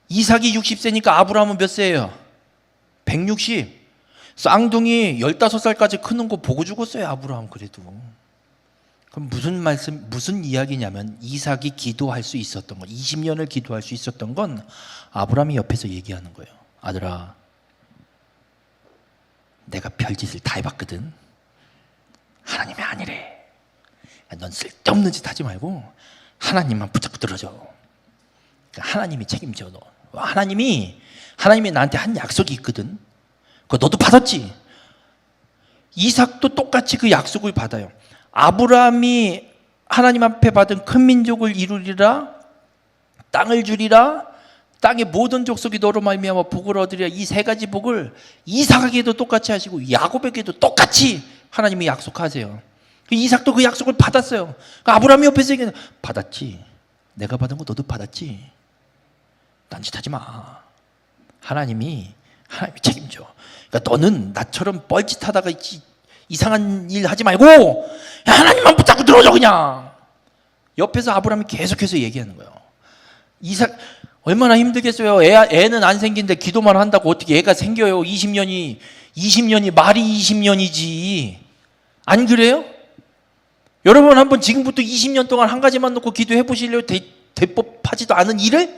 이삭이 60세니까 아브람은 몇 세예요? 160. 쌍둥이 15살까지 크는 거 보고 죽었어요, 아브라함. 그래도. 그럼 무슨 이야기냐면 이삭이 기도할 수 있었던 건, 20년을 기도할 수 있었던 건 아브라함이 옆에서 얘기하는 거예요. 아들아, 내가 별짓을 다 해봤거든. 하나님이 아니래. 넌 쓸데없는 짓 하지 말고 하나님만 붙잡고 들어줘. 그러니까 하나님이 책임져. 너 하나님이 나한테 한 약속이 있거든. 그거 너도 받았지. 이삭도 똑같이 그 약속을 받아요. 아브라함이 하나님 앞에 받은 큰 민족을 이루리라, 땅을 주리라, 땅의 모든 족속이 너로 말미암아 복을 얻으리라, 이 세 가지 복을 이삭에게도 똑같이 하시고 야곱에게도 똑같이 하나님이 약속하세요. 이삭도 그 약속을 받았어요. 아브라함이 옆에서 얘기하는, 받았지. 내가 받은 거 너도 받았지. 딴짓하지 마. 하나님이 책임져. 그러니까 너는 나처럼 뻘짓하다가 이상한 일 하지 말고 하나님만 붙잡고 들어줘 그냥. 옆에서 아브라함이 계속해서 얘기하는 거예요. 이삭 얼마나 힘들겠어요. 애는 안 생긴데 기도만 한다고 어떻게 애가 생겨요. 20년이 말이 20년이지. 안 그래요? 여러분 한번 지금부터 20년 동안 한 가지만 놓고 기도해 보실래요? 대법하지도 않은 일을?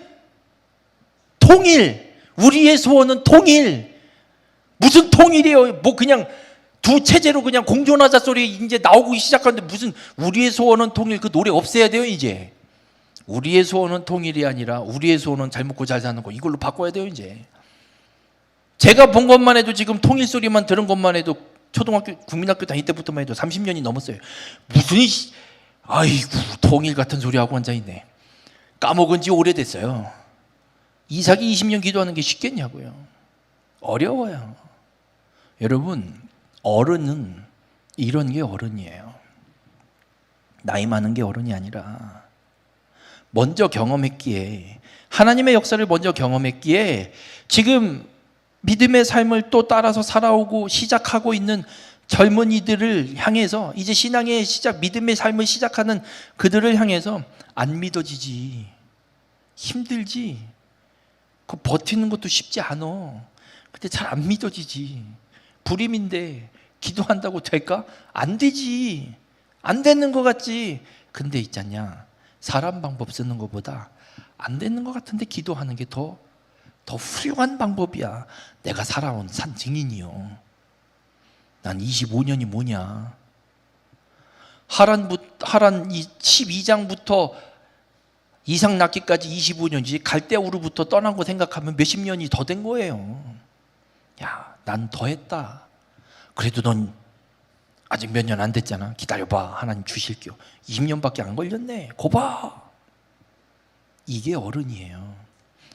통일. 우리의 소원은 통일. 무슨 통일이에요? 뭐 그냥 두 체제로 그냥 공존하자 소리 이제 나오고 시작하는데 무슨 우리의 소원은 통일. 그 노래 없애야 돼요 이제. 우리의 소원은 통일이 아니라 우리의 소원은 잘 먹고 잘 사는 거, 이걸로 바꿔야 돼요 이제. 제가 본 것만 해도 지금 통일 소리만 들은 것만 해도 초등학교 국민학교 다닐 때부터만 해도 30년이 넘었어요. 무슨 아이고 통일 같은 소리 하고 앉아있네. 까먹은 지 오래됐어요. 이삭이 20년 기도하는 게 쉽겠냐고요. 어려워요. 여러분 어른은 이런 게 어른이에요. 나이 많은 게 어른이 아니라 먼저 경험했기에, 하나님의 역사를 먼저 경험했기에 지금 믿음의 삶을 또 따라서 살아오고 시작하고 있는 젊은이들을 향해서, 이제 신앙의 시작, 믿음의 삶을 시작하는 그들을 향해서 안 믿어지지, 힘들지, 그 버티는 것도 쉽지 않아. 근데 잘 안 믿어지지. 불임인데 기도한다고 될까? 안 되지. 안 되는 것 같지. 근데 있잖냐, 사람 방법 쓰는 것보다 안 되는 것 같은데 기도하는 게 더 훌륭한 방법이야. 내가 살아온 산 증인이요. 난 25년이 뭐냐. 하란 12장부터 이삭 낳기까지 25년이지, 갈대우르부터 떠난 거 생각하면 몇십 년이 더 된 거예요. 야, 난 더 했다. 그래도 넌 아직 몇 년 안 됐잖아. 기다려봐. 하나님 주실게요. 20년밖에 안 걸렸네. 거봐. 이게 어른이에요.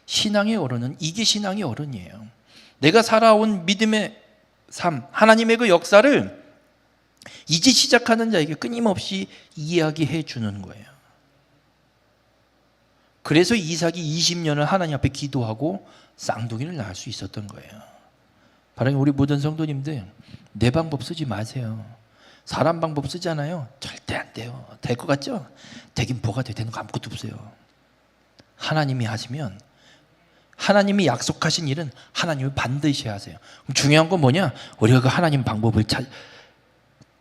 신앙의 어른은 이게 신앙의 어른이에요. 내가 살아온 믿음의 삶, 하나님의 그 역사를 이제 시작하는 자에게 끊임없이 이야기해 주는 거예요. 그래서 이삭이 20년을 하나님 앞에 기도하고 쌍둥이를 낳을 수 있었던 거예요. 바로 우리 모든 성도님들 내 방법 쓰지 마세요. 사람 방법 쓰잖아요. 절대 안 돼요. 될 것 같죠? 되긴 뭐가 돼? 되는 거 아무것도 없어요. 하나님이 하시면, 하나님이 약속하신 일은 하나님이 반드시 하세요. 그럼 중요한 건 뭐냐? 우리가 그 하나님 방법을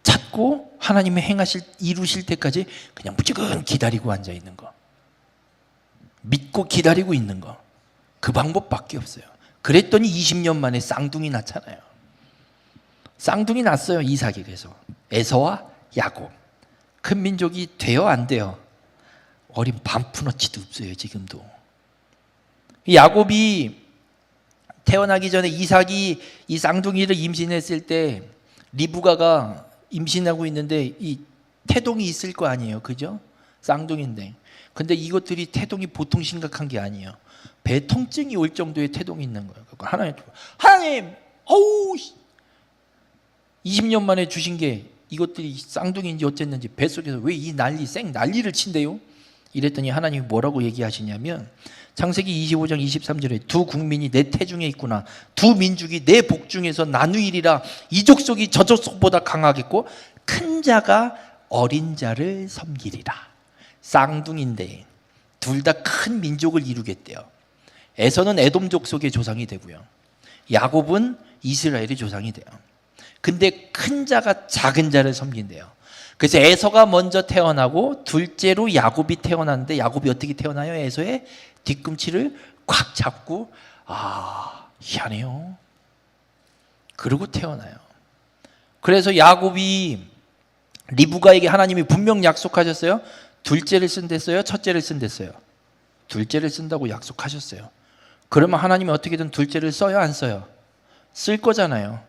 찾고 하나님이 이루실 때까지 그냥 무조건 기다리고 앉아 있는 거, 믿고 기다리고 있는 거, 그 방법밖에 없어요. 그랬더니 20년 만에 쌍둥이 낳잖아요. 쌍둥이 낳았어요. 이삭이. 그래서 에서와 야곱. 큰 민족이 돼요, 안 돼요? 어린 반푼어치도 없어요, 지금도. 야곱이 태어나기 전에 이삭이 이 쌍둥이를 임신했을 때 리브가가 임신하고 있는데 이 태동이 있을 거 아니에요, 그죠? 쌍둥이인데. 근데 이것들이 태동이 보통 심각한 게 아니에요. 배 통증이 올 정도의 태동이 있는 거예요. 하나님, 어우, 20년 만에 주신 게 이것들이 쌍둥이인지 어쨌는지 뱃속에서 왜 이 난리를 친대요? 이랬더니 하나님이 뭐라고 얘기하시냐면, 창세기 25장 23절에 두 국민이 내 태중에 있구나. 두 민족이 내 복중에서 나누이리라. 이 족속이 저 족속보다 강하겠고 큰 자가 어린 자를 섬기리라. 쌍둥이인데 둘 다 큰 민족을 이루겠대요. 에서는 에돔 족속의 조상이 되고요, 야곱은 이스라엘의 조상이 돼요. 근데 큰 자가 작은 자를 섬긴대요. 그래서 에서가 먼저 태어나고 둘째로 야곱이 태어났는데, 야곱이 어떻게 태어나요? 에서의 뒤꿈치를 꽉 잡고, 희한해요. 그러고 태어나요. 그래서 야곱이 리브가에게 하나님이 분명 약속하셨어요. 둘째를 쓴댔어요? 첫째를 쓴댔어요? 둘째를 쓴다고 약속하셨어요. 그러면 하나님이 어떻게든 둘째를 써요, 안 써요? 쓸 거잖아요.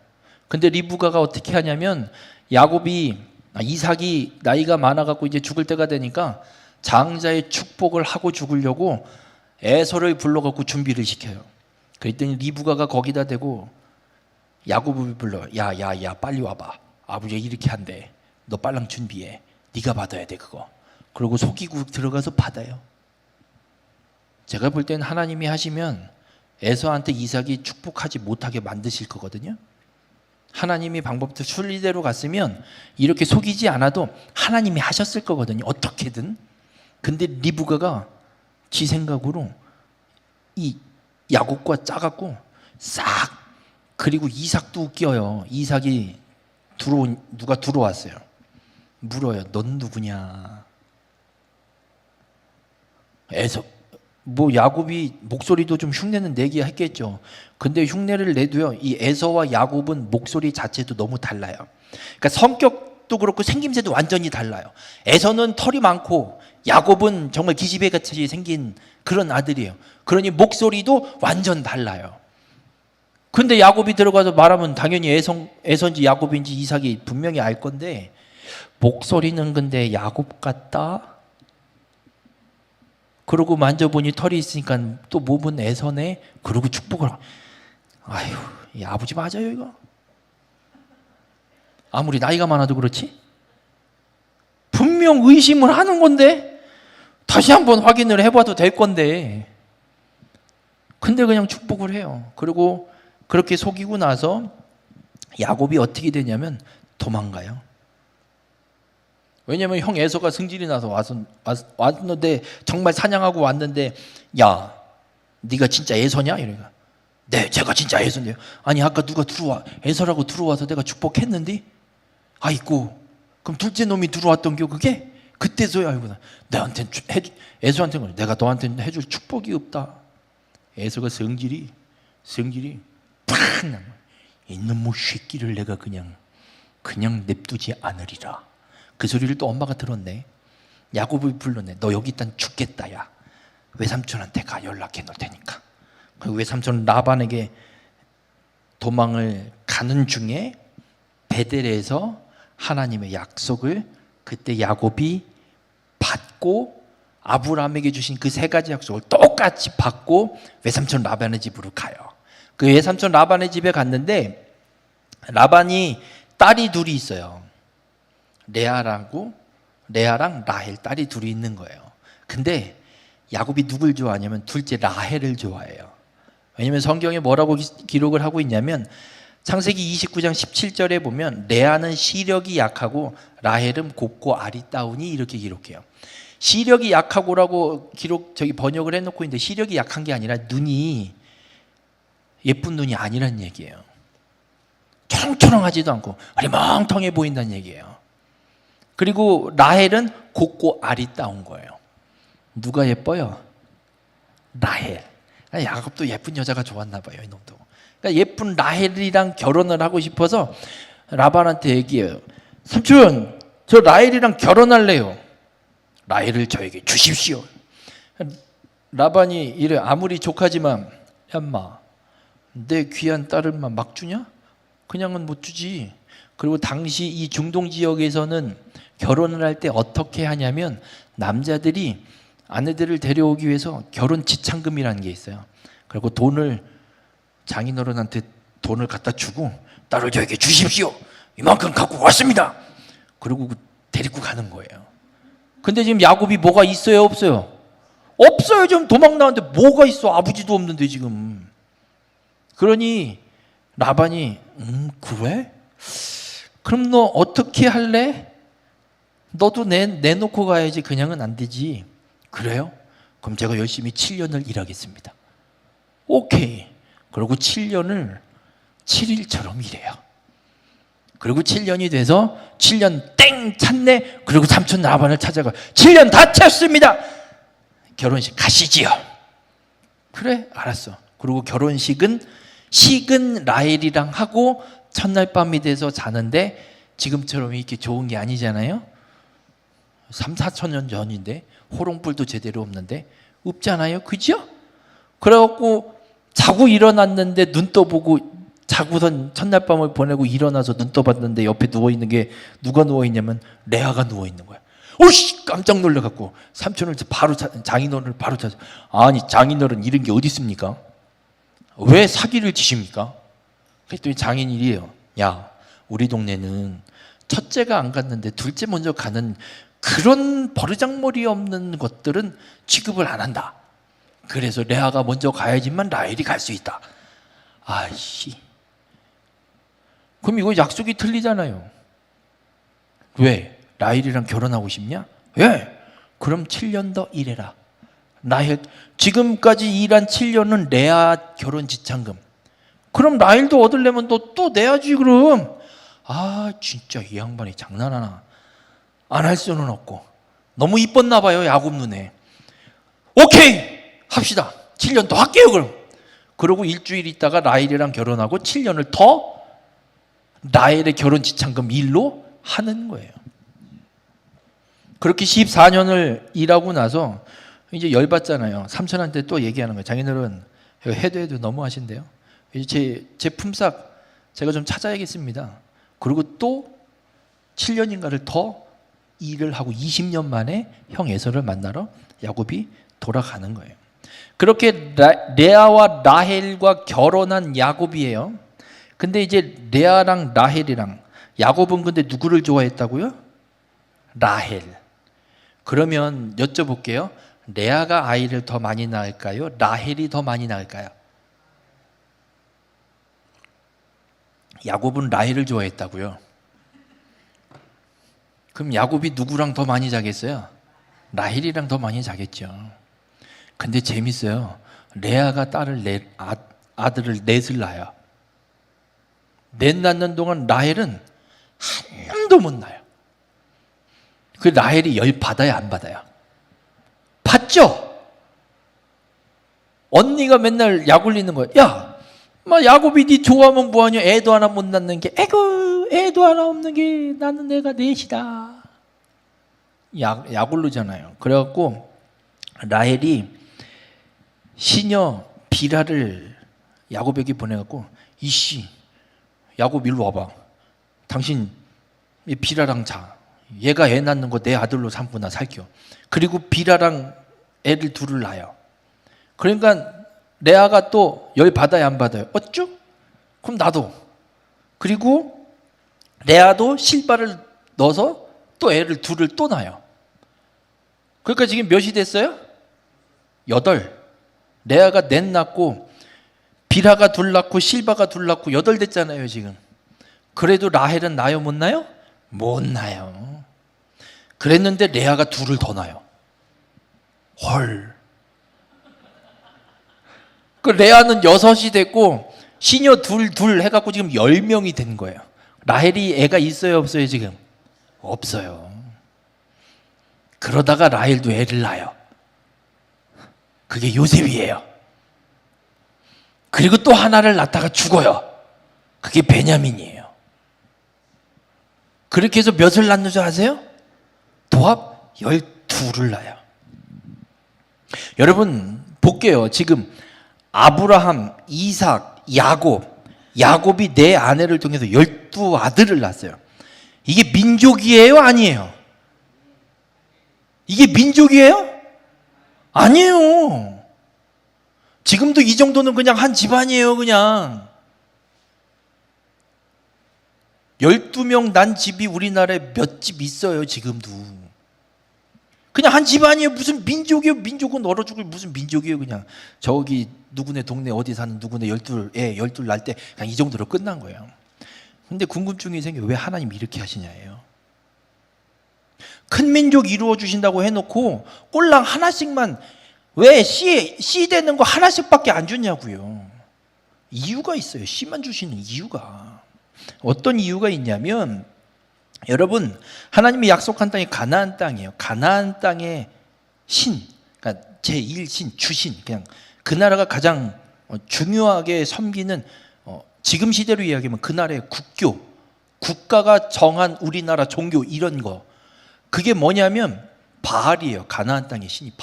근데 리브가가 어떻게 하냐면, 이삭이 나이가 많아갖고 이제 죽을 때가 되니까 장자의 축복을 하고 죽으려고 에서를 불러갖고 준비를 시켜요. 그랬더니 리브가가 거기다 대고 야곱을 불러. 야 빨리 와봐. 아버지가 이렇게 한대. 너 빨랑 준비해. 네가 받아야 돼 그거. 그러고 속이고 들어가서 받아요. 제가 볼 때는 하나님이 하시면 에서한테 이삭이 축복하지 못하게 만드실 거거든요. 하나님이 방법도 순리대로 갔으면 이렇게 속이지 않아도 하나님이 하셨을 거거든요, 어떻게든. 근데 리브가가 지 생각으로 이 야곱과 짜갖고 싹, 그리고 이삭도 웃겨요. 이삭이 누가 들어왔어요. 물어요. 넌 누구냐? 야곱이 목소리도 좀 흉내는 내기 했겠죠. 근데 흉내를 내도요, 이 에서와 야곱은 목소리 자체도 너무 달라요. 그러니까 성격도 그렇고 생김새도 완전히 달라요. 에서는 털이 많고 야곱은 정말 기집애같이 생긴 그런 아들이에요. 그러니 목소리도 완전 달라요. 근데 야곱이 들어가서 말하면 당연히 에서인지 야곱인지 이삭이 분명히 알 건데, 목소리는 근데 야곱 같다? 그러고 만져보니 털이 있으니까 또 몸은 에서네? 그러고 축복을. 아휴, 이 아버지 맞아요 이거? 아무리 나이가 많아도 그렇지? 분명 의심을 하는 건데, 다시 한번 확인을 해봐도 될 건데, 근데 그냥 축복을 해요. 그리고 그렇게 속이고 나서 야곱이 어떻게 되냐면 도망가요. 왜냐면 형 에서가 승질이 나서 왔는데, 정말 사냥하고 왔는데, 야 네가 진짜 에서냐? 이러니까 네, 제가 진짜 에서인데요. 아니 아까 누가 에서라고 들어와서 내가 축복했는데? 아이고, 그럼 둘째 놈이 들어왔던 게 그게? 그때서야 알구나. 에서한테는 내가 너한테 해줄 축복이 없다. 에서가 성질이 팍 나면, 이놈의 새끼를 내가 그냥 냅두지 않으리라. 그 소리를 또 엄마가 들었네. 야곱을 불렀네. 너 여기 있다 죽겠다. 야, 외삼촌한테 가. 연락해 놓을 테니까. 그 외삼촌 라반에게 도망을 가는 중에 베델에서 하나님의 약속을 그때 야곱이 받고, 아브라함에게 주신 그 세 가지 약속을 똑같이 받고 외삼촌 라반의 집으로 가요. 그 외삼촌 라반의 집에 갔는데, 라반이 딸이 둘이 있어요. 레아랑 라헬, 딸이 둘이 있는 거예요. 근데 야곱이 누굴 좋아하냐면 둘째 라헬을 좋아해요. 왜냐면 성경에 뭐라고 기록을 하고 있냐면, 창세기 29장 17절에 보면 레아는 시력이 약하고 라헬은 곱고 아리따우니 이렇게 기록해요. 시력이 약하고라고 번역을 해놓고 있는데 시력이 약한 게 아니라 눈이 예쁜 눈이 아니란 얘기예요. 초롱초롱하지도 않고 멍텅해 보인다는 얘기예요. 그리고 라헬은 곱고 아리따운 거예요. 누가 예뻐요? 라헬. 야곱도 예쁜 여자가 좋았나 봐요, 이놈도. 그러니까 예쁜 라헬이랑 결혼을 하고 싶어서 라반한테 얘기해요. 삼촌, 저 라헬이랑 결혼할래요. 라헬을 저에게 주십시오. 라반이 이래, 아무리 족하지만 야마, 내 귀한 딸을만 막 주냐? 그냥은 못 주지. 그리고 당시 이 중동 지역에서는 결혼을 할 때 어떻게 하냐면 남자들이 아내들을 데려오기 위해서 결혼 지참금이라는 게 있어요. 그리고 장인어른한테 돈을 갖다 주고 딸을 저에게 주십시오. 이만큼 갖고 왔습니다. 그리고 데리고 가는 거예요. 근데 지금 야곱이 뭐가 있어요, 없어요? 없어요. 지금 도망 나왔는데 뭐가 있어? 아버지도 없는데 지금. 그러니 라반이 그래? 그럼 너 어떻게 할래? 너도 내놓고 가야지. 그냥은 안 되지. 그래요? 그럼 제가 열심히 7년을 일하겠습니다. 오케이. 그리고 7년을 7일처럼 일해요. 그리고 7년이 돼서 7년 땡 찼네. 그리고 삼촌 라반을 찾아가 7년 다 찼습니다. 결혼식 가시지요. 그래, 알았어. 그리고 결혼식은 식은 라헬이랑 하고 첫날 밤이 돼서 자는데 지금처럼 이렇게 좋은 게 아니잖아요. 3, 4천 년 전인데 호롱불도 제대로 없는데 없잖아요. 그죠? 그래갖고 자고 일어났는데 눈 떠보고 자고선 첫날 밤을 보내고 일어나서 눈 떠봤는데 옆에 누워있는 게 누가 누워있냐면 레아가 누워있는 거야. 오씨! 깜짝 놀라갖고 삼촌을 바로 장인어른을 바로 찾아. 아니 장인어른 이런 게 어디 있습니까? 왜 사기를 치십니까? 그랬더니 장인이래요. 야, 우리 동네는 첫째가 안 갔는데 둘째 먼저 가는 그런 버르장머리 없는 것들은 취급을 안 한다. 그래서 레아가 먼저 가야지만 라헬이 갈 수 있다. 아이씨. 그럼 이거 약속이 틀리잖아요. 왜? 라헬이랑 결혼하고 싶냐? 왜? 그럼 7년 더 일해라. 라헬, 지금까지 일한 7년은 레아 결혼 지참금. 그럼 라헬도 얻으려면 너 또 내야지 그럼. 아 진짜 이 양반이 장난하나. 안 할 수는 없고 너무 이뻤나 봐요, 야곱 눈에. 오케이 합시다. 7년 더 할게요 그럼. 그러고 일주일 있다가 라헬이랑 결혼하고 7년을 더 라헬의 결혼 지참금 일로 하는 거예요. 그렇게 14년을 일하고 나서 이제 열받잖아요. 삼촌한테 또 얘기하는 거예요. 장인어른 해도 너무 하신대요. 제 품삯 제가 좀 찾아야겠습니다. 그리고 또 7년인가를 더 일을 하고 20년 만에 형 에서를 만나러 야곱이 돌아가는 거예요. 그렇게 레아와 라헬과 결혼한 야곱이에요. 근데 이제 레아랑 라헬이랑 야곱은 근데 누구를 좋아했다고요? 라헬. 그러면 여쭤볼게요. 레아가 아이를 더 많이 낳을까요? 라헬이 더 많이 낳을까요? 야곱은 라헬을 좋아했다고요. 그럼 야곱이 누구랑 더 많이 자겠어요? 라헬이랑 더 많이 자겠죠. 근데 재밌어요. 레아가 아들을 넷을 낳아요. 넷 낳는 동안 라헬은 한 놈도 못 낳아요. 그 라헬이 열 받아야 안 받아요? 받죠? 언니가 맨날 약 올리는 거야. 야, 야곱이 네 좋아하면 뭐하냐? 애도 하나 못 낳는 게. 에구, 애도 하나 없는 게 나는 애가 넷이다. 약 오르잖아요. 그래갖고 라헬이 시녀 비라를 야곱에게 보내갖고 이씨, 야곱 일로 와봐. 당신 비라랑 자. 얘가 애 낳는 거 내 아들로 삼고 나 살겨. 그리고 비라랑 애들 둘을 낳아요. 그러니까 레아가 또 열 받아야 안 받아요? 어쭈? 그럼 나도. 그리고 레아도 실바를 넣어서 또 애를 둘을 또 낳아요. 그러니까 지금 몇이 됐어요? 8. 레아가 넷 낳고 비라가 둘 낳고 실바가 둘 낳고 8 됐잖아요 지금. 그래도 라헬은 나요 못 나요? 못 나요. 그랬는데 레아가 2을 더 낳아요. 헐. 그 레아는 6이 됐고 시녀 둘 해갖고 지금 10명이 된 거예요. 라헬이 애가 있어요 없어요 지금? 없어요. 그러다가 라헬도 애를 낳아요. 그게 요셉이에요. 그리고 또 하나를 낳다가 죽어요. 그게 베냐민이에요. 그렇게 해서 몇을 낳는 줄 아세요? 도합 12를 낳아요. 여러분 볼게요. 지금 아브라함, 이삭, 야곱이 내 아내를 통해서 12아들을 낳았어요. 이게 민족이에요? 아니에요? 이게 민족이에요? 아니에요. 지금도 이 정도는 그냥 한 집안이에요. 그냥 12명 난 집이 우리나라에 몇 집 있어요. 지금도 그냥 한 집안이에요. 무슨 민족이에요? 민족은 얼어 죽을 무슨 민족이에요? 그냥 저기 누구네 동네 어디 사는 누구네 12 낳을 때 그냥 이 정도로 끝난 거예요. 근데 궁금증이 생겨요. 왜 하나님 이렇게 하시냐예요. 큰 민족 이루어 주신다고 해놓고 꼴랑 하나씩만 왜 씨 되는 거 하나씩밖에 안 주냐고요. 이유가 있어요. 씨만 주시는 이유가. 어떤 이유가 있냐면 여러분 하나님이 약속한 땅이 가나안 땅이에요. 가나안 땅의 신, 그러니까 제1신, 주신, 그냥 그 나라가 가장 중요하게 섬기는 지금 시대로 이야기하면 그 나라의 국가가 정한 우리나라 종교 이런 거 그게 뭐냐면 바알이에요. 가나안 땅의 신이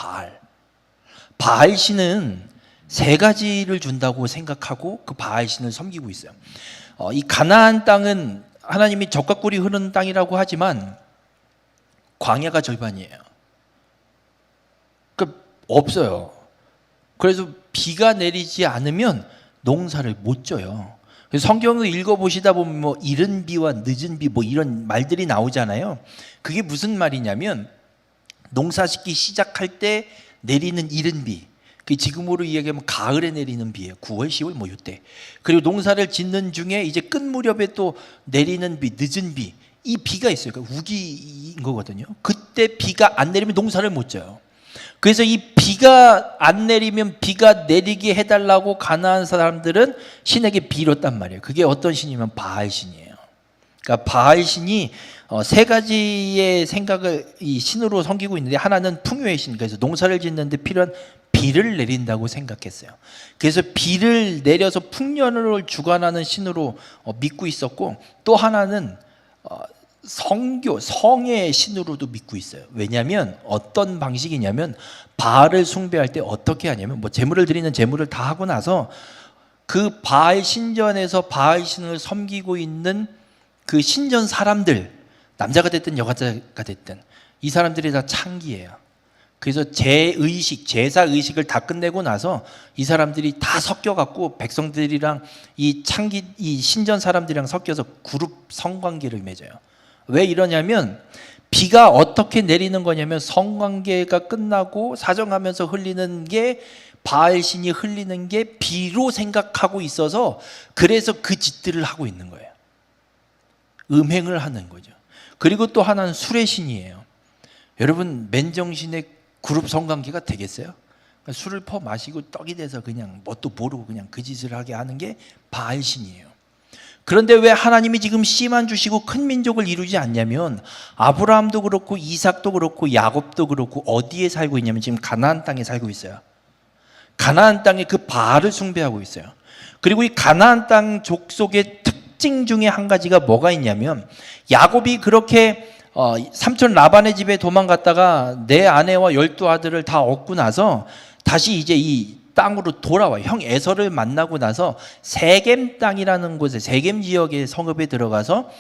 바알 신은 3가지를 준다고 생각하고 그 바알 신을 섬기고 있어요. 이 가나안 땅은 하나님이 젖과 꿀이 흐르는 땅이라고 하지만 광야가 절반이에요. 그러니까 없어요. 그래서 비가 내리지 않으면 농사를 못 져요. 그래서 성경을 읽어보시다 보면 뭐 이른 비와 늦은 비 뭐 이런 말들이 나오잖아요. 그게 무슨 말이냐면 농사짓기 시작할 때 내리는 이른 비, 그 지금으로 이야기하면 가을에 내리는 비예요. 9월, 10월 뭐 이때. 그리고 농사를 짓는 중에 이제 끝 무렵에 또 내리는 비, 늦은 비, 이 비가 있어요. 그러니까 우기인 거거든요. 그때 비가 안 내리면 농사를 못 져요. 그래서 이 비가 안 내리면 비가 내리게 해달라고 가나안 사람들은 신에게 빌었단 말이에요. 그게 어떤 신이면 바알 신이에요. 그러니까 바알 신이 3가지의 생각을 이 신으로 섬기고 있는데 하나는 풍요의 신, 그래서 농사를 짓는데 필요한 비를 내린다고 생각했어요. 그래서 비를 내려서 풍년을 주관하는 신으로 믿고 있었고 또 하나는 성의 신으로도 믿고 있어요. 왜냐하면 어떤 방식이냐면 바알을 숭배할 때 어떻게 하냐면 뭐 제물을 드리는 제물을 다 하고 나서 그 바알 신전에서 바알 신을 섬기고 있는 그 신전 사람들, 남자가 됐든 여자가 됐든 이 사람들이 다 창기예요. 그래서 제사 의식을 다 끝내고 나서 이 사람들이 다 섞여갖고 백성들이랑 이 신전 사람들이랑 섞여서 그룹 성관계를 맺어요. 왜 이러냐면 비가 어떻게 내리는 거냐면 성관계가 끝나고 사정하면서 흘리는 게 바알 신이 흘리는 게 비로 생각하고 있어서 그래서 그 짓들을 하고 있는 거예요. 음행을 하는 거죠. 그리고 또 하나는 술의 신이에요. 여러분 맨정신에 그룹 성관계가 되겠어요? 술을 퍼 마시고 떡이 돼서 그냥 뭣도 모르고 그냥 그 짓을 하게 하는 게 바알 신이에요. 그런데 왜 하나님이 지금 씨만 주시고 큰 민족을 이루지 않냐면 아브라함도 그렇고 이삭도 그렇고 야곱도 그렇고 어디에 살고 있냐면 지금 가나안 땅에 살고 있어요. 가나안 땅에 그 바알을 숭배하고 있어요. 그리고 이 가나안 땅 족속의 특징 중에 한 가지가 뭐가 있냐면 야곱이 그렇게 삼촌 라반의 집에 도망갔다가 내 아내와 12아들을 다 얻고 나서 다시 이제 이 땅으로 돌아와요. 형 에서를 만나고 나서 세겜 땅이라는 곳에 세겜 지역의 성읍에 들어가서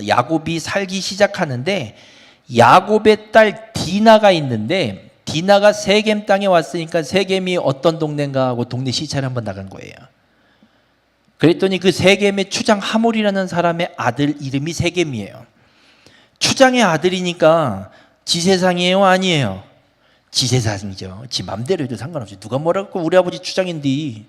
야곱이 살기 시작하는데 야곱의 딸 디나가 있는데 디나가 세겜 땅에 왔으니까 세겜이 어떤 동네인가 하고 동네 시찰을 한번 나간 거예요. 그랬더니 그 세겜의 추장 하몰이라는 사람의 아들 이름이 세겜이에요. 추장의 아들이니까 지세상이에요? 아니에요? 지세상이죠. 지 맘대로 해도 상관없이 누가 뭐라고 우리 아버지 추장인데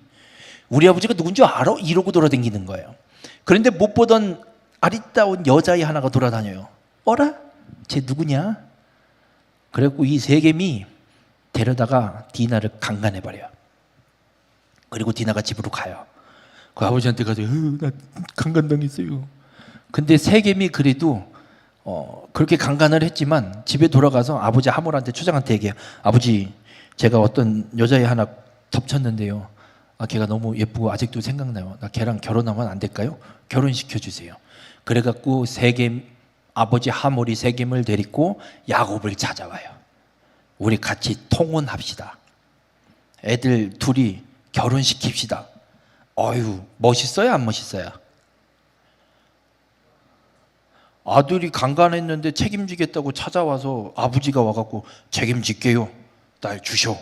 우리 아버지가 누군지 알아? 이러고 돌아다니는 거예요. 그런데 못 보던 아리따운 여자애 하나가 돌아다녀요. 어라? 쟤 누구냐? 그래갖고 이 세겜이 데려다가 디나를 강간해버려요. 그리고 디나가 집으로 가요. 그 아버지한테 가서 나 강간당했어요. 근데 세겜이 그래도 그렇게 강간을 했지만 집에 돌아가서 아버지 하몰한테 초장한테 얘기해요. 아버지, 제가 어떤 여자애 하나 덮쳤는데요. 걔가 너무 예쁘고 아직도 생각나요. 나 걔랑 결혼하면 안 될까요? 결혼시켜주세요. 그래갖고 세겜 아버지 하몰이 세겜을 데리고 야곱을 찾아와요. 우리 같이 통혼합시다. 애들 둘이 결혼시킵시다. 어휴, 멋있어요, 안 멋있어요? 아들이 강간했는데 책임지겠다고 찾아와서 아버지가 와갖고 책임질게요. 딸 주셔.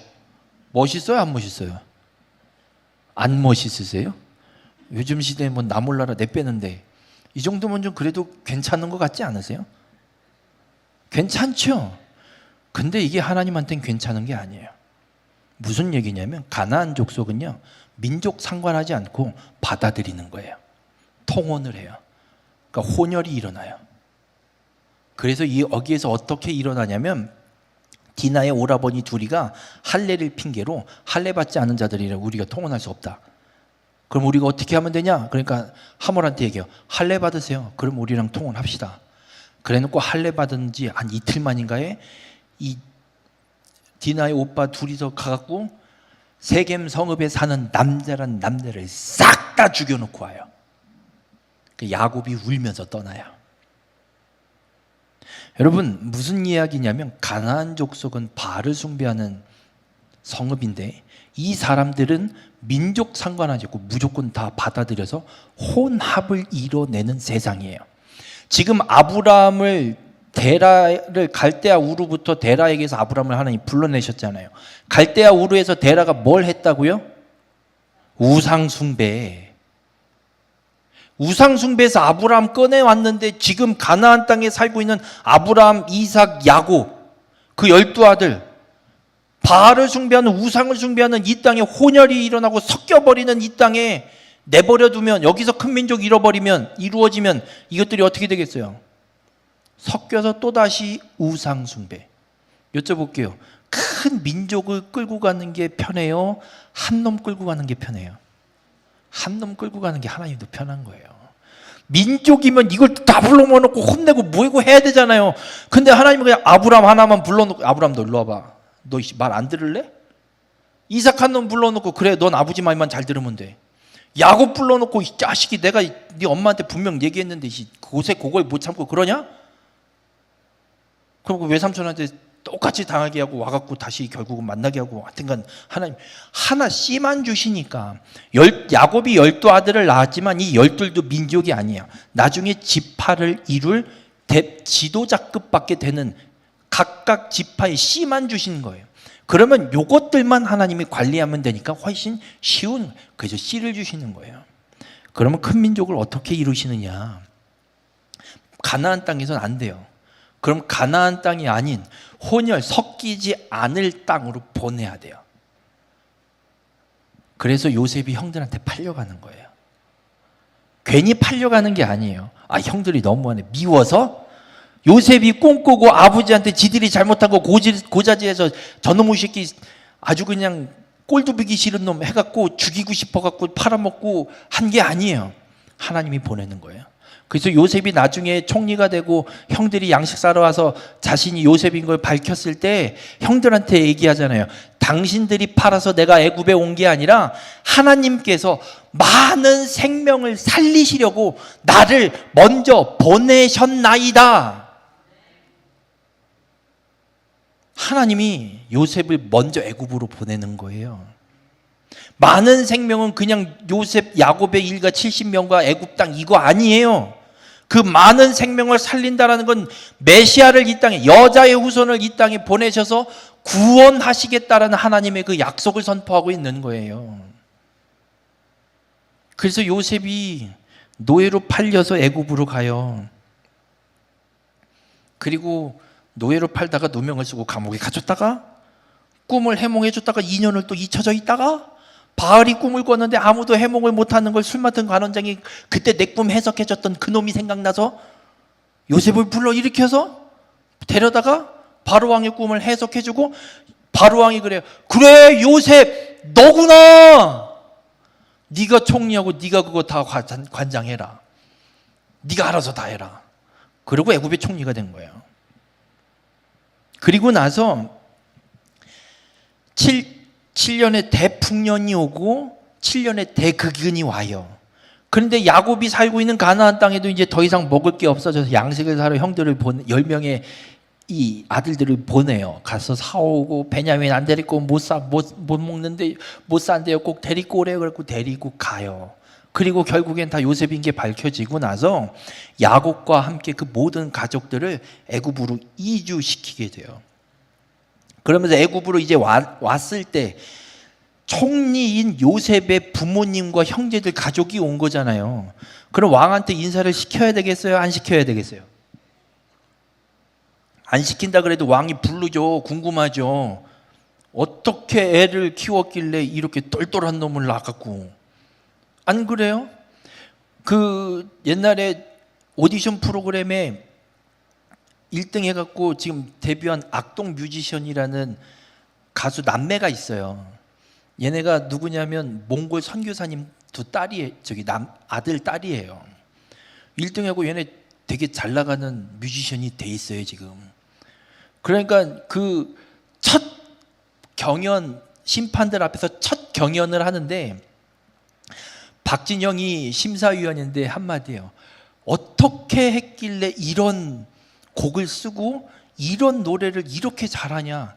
멋있어요, 안 멋있어요? 안 멋있으세요? 요즘 시대에 뭐 나 몰라라 내빼는데 이 정도면 좀 그래도 괜찮은 것 같지 않으세요? 괜찮죠? 근데 이게 하나님한테는 괜찮은 게 아니에요. 무슨 얘기냐면 가나안 족속은요, 민족 상관하지 않고 받아들이는 거예요. 통혼을 해요. 그러니까 혼혈이 일어나요. 그래서 여기에서 어떻게 일어나냐면 디나의 오라버니 둘이가 할례를 핑계로 할례 받지 않은 자들이라 우리가 통혼할 수 없다. 그럼 우리가 어떻게 하면 되냐? 그러니까 하몰한테 얘기해요. 할례 받으세요. 그럼 우리랑 통혼합시다. 그래놓고 할례 받은 지 한 이틀 만인가에 이 디나의 오빠 둘이서 가갖고 세겜 성읍에 사는 남자란 남자를 싹 다 죽여놓고 와요. 그 야곱이 울면서 떠나요. 여러분, 무슨 이야기냐면 가나안 족속은 바알을 숭배하는 성읍인데 이 사람들은 민족 상관하지 않고 무조건 다 받아들여서 혼합을 이뤄내는 세상이에요. 지금 아브라함을 데라를 갈대아 우르부터 데라에게서 아브라함을 하나님 불러내셨잖아요. 갈대아 우르에서 데라가 뭘 했다고요? 우상숭배. 우상숭배에서 아브라함 꺼내왔는데 지금 가나안 땅에 살고 있는 아브라함, 이삭, 야곱 그 12아들 바알을 숭배하는 우상을 숭배하는 이 땅에 혼혈이 일어나고 섞여버리는 이 땅에 내버려두면 여기서 큰 민족이 이루어지면 이것들이 어떻게 되겠어요? 섞여서 또다시 우상숭배. 여쭤볼게요. 큰 민족을 끌고 가는 게 편해요? 한 놈 끌고 가는 게 편해요? 한 놈 끌고 가는 게 하나님도 편한 거예요. 민족이면 이걸 다 불러모아놓고 혼내고 모이고 해야 되잖아요. 근데 하나님은 그냥 아브라함 하나만 불러놓고 아브라함 너 일로 와봐. 너 말 안 들을래? 이삭 한 놈 불러놓고 그래 넌 아버지 말만 잘 들으면 돼. 야곱 불러놓고 이 자식이 내가 네 엄마한테 분명 얘기했는데 곳에 그걸 못 참고 그러냐? 그럼 외삼촌한테 똑같이 당하게 하고 와갖고 다시 결국은 만나게 하고 하여튼간 하나님 하나 씨만 주시니까 야곱이 12아들을 낳았지만 이 12도 민족이 아니야. 나중에 지파를 이룰 지도자급밖에 되는 각각 지파의 씨만 주시는 거예요. 그러면 요것들만 하나님이 관리하면 되니까 훨씬 쉬운, 그래서 씨를 주시는 거예요. 그러면 큰 민족을 어떻게 이루시느냐? 가나안 땅에서는 안 돼요. 그럼 가나안 땅이 아닌 혼혈 섞이지 않을 땅으로 보내야 돼요. 그래서 요셉이 형들한테 팔려가는 거예요. 괜히 팔려가는 게 아니에요. 형들이 너무하네. 미워서 요셉이 꿈꾸고 아버지한테 지들이 잘못한 거 고자지해서 저놈의 새끼 아주 그냥 꼴도 보기 싫은 놈 해갖고 죽이고 싶어갖고 팔아먹고 한 게 아니에요. 하나님이 보내는 거예요. 그래서 요셉이 나중에 총리가 되고 형들이 양식 사러 와서 자신이 요셉인 걸 밝혔을 때 형들한테 얘기하잖아요. 당신들이 팔아서 내가 애굽에 온 게 아니라 하나님께서 많은 생명을 살리시려고 나를 먼저 보내셨나이다. 하나님이 요셉을 먼저 애굽으로 보내는 거예요. 많은 생명은 그냥 요셉 야곱의 일가 70명과 애굽 땅 이거 아니에요. 그 많은 생명을 살린다라는 건 메시아를 이 땅에 여자의 후손을 이 땅에 보내셔서 구원하시겠다라는 하나님의 그 약속을 선포하고 있는 거예요. 그래서 요셉이 노예로 팔려서 애굽으로 가요. 그리고 노예로 팔다가 누명을 쓰고 감옥에 갇혔다가 꿈을 해몽해 줬다가 2년을 또 잊혀져 있다가 바알이 꿈을 꿨는데 아무도 해몽을 못하는 걸 술 맡은 관원장이 그때 내 꿈 해석해줬던 그놈이 생각나서 요셉을 불러일으켜서 데려다가 바로왕의 꿈을 해석해주고, 바로왕이 그래요. 그래, 요셉 너구나. 네가 총리하고 네가 그거 다 관장해라. 네가 알아서 다 해라. 그리고 애굽의 총리가 된 거예요. 그리고 나서 7년의 대풍년이 오고 7년의 대극인이 와요. 그런데 야곱이 살고 있는 가나안 땅에도 이제 더 이상 먹을 게 없어져서 양식을 사러 형들을 10명의 이 아들들을 보내요. 가서 사오고, 베냐민 안 데리고 못 먹는데 못 산대요. 꼭 데리고 오래. 그래고 데리고 가요. 그리고 결국엔 다 요셉인 게 밝혀지고 나서 야곱과 함께 그 모든 가족들을 애굽으로 이주시키게 돼요. 그러면서 애굽으로 이제 왔을 때 총리인 요셉의 부모님과 형제들 가족이 온 거잖아요. 그럼 왕한테 인사를 시켜야 되겠어요? 안 시켜야 되겠어요? 안 시킨다 그래도 왕이 부르죠. 궁금하죠. 어떻게 애를 키웠길래 이렇게 똘똘한 놈을 낳았고. 안 그래요? 그 옛날에 오디션 프로그램에 1등 해갖고 지금 데뷔한 악동 뮤지션이라는 가수 남매가 있어요. 얘네가 누구냐면 몽골 선교사님 아들 딸이에요. 1등 하고 얘네 되게 잘 나가는 뮤지션이 돼 있어요 지금. 그러니까 그 첫 경연, 심판들 앞에서 첫 경연을 하는데 박진영이 심사위원인데 한마디예요. 어떻게 했길래 이런 곡을 쓰고 이런 노래를 이렇게 잘하냐.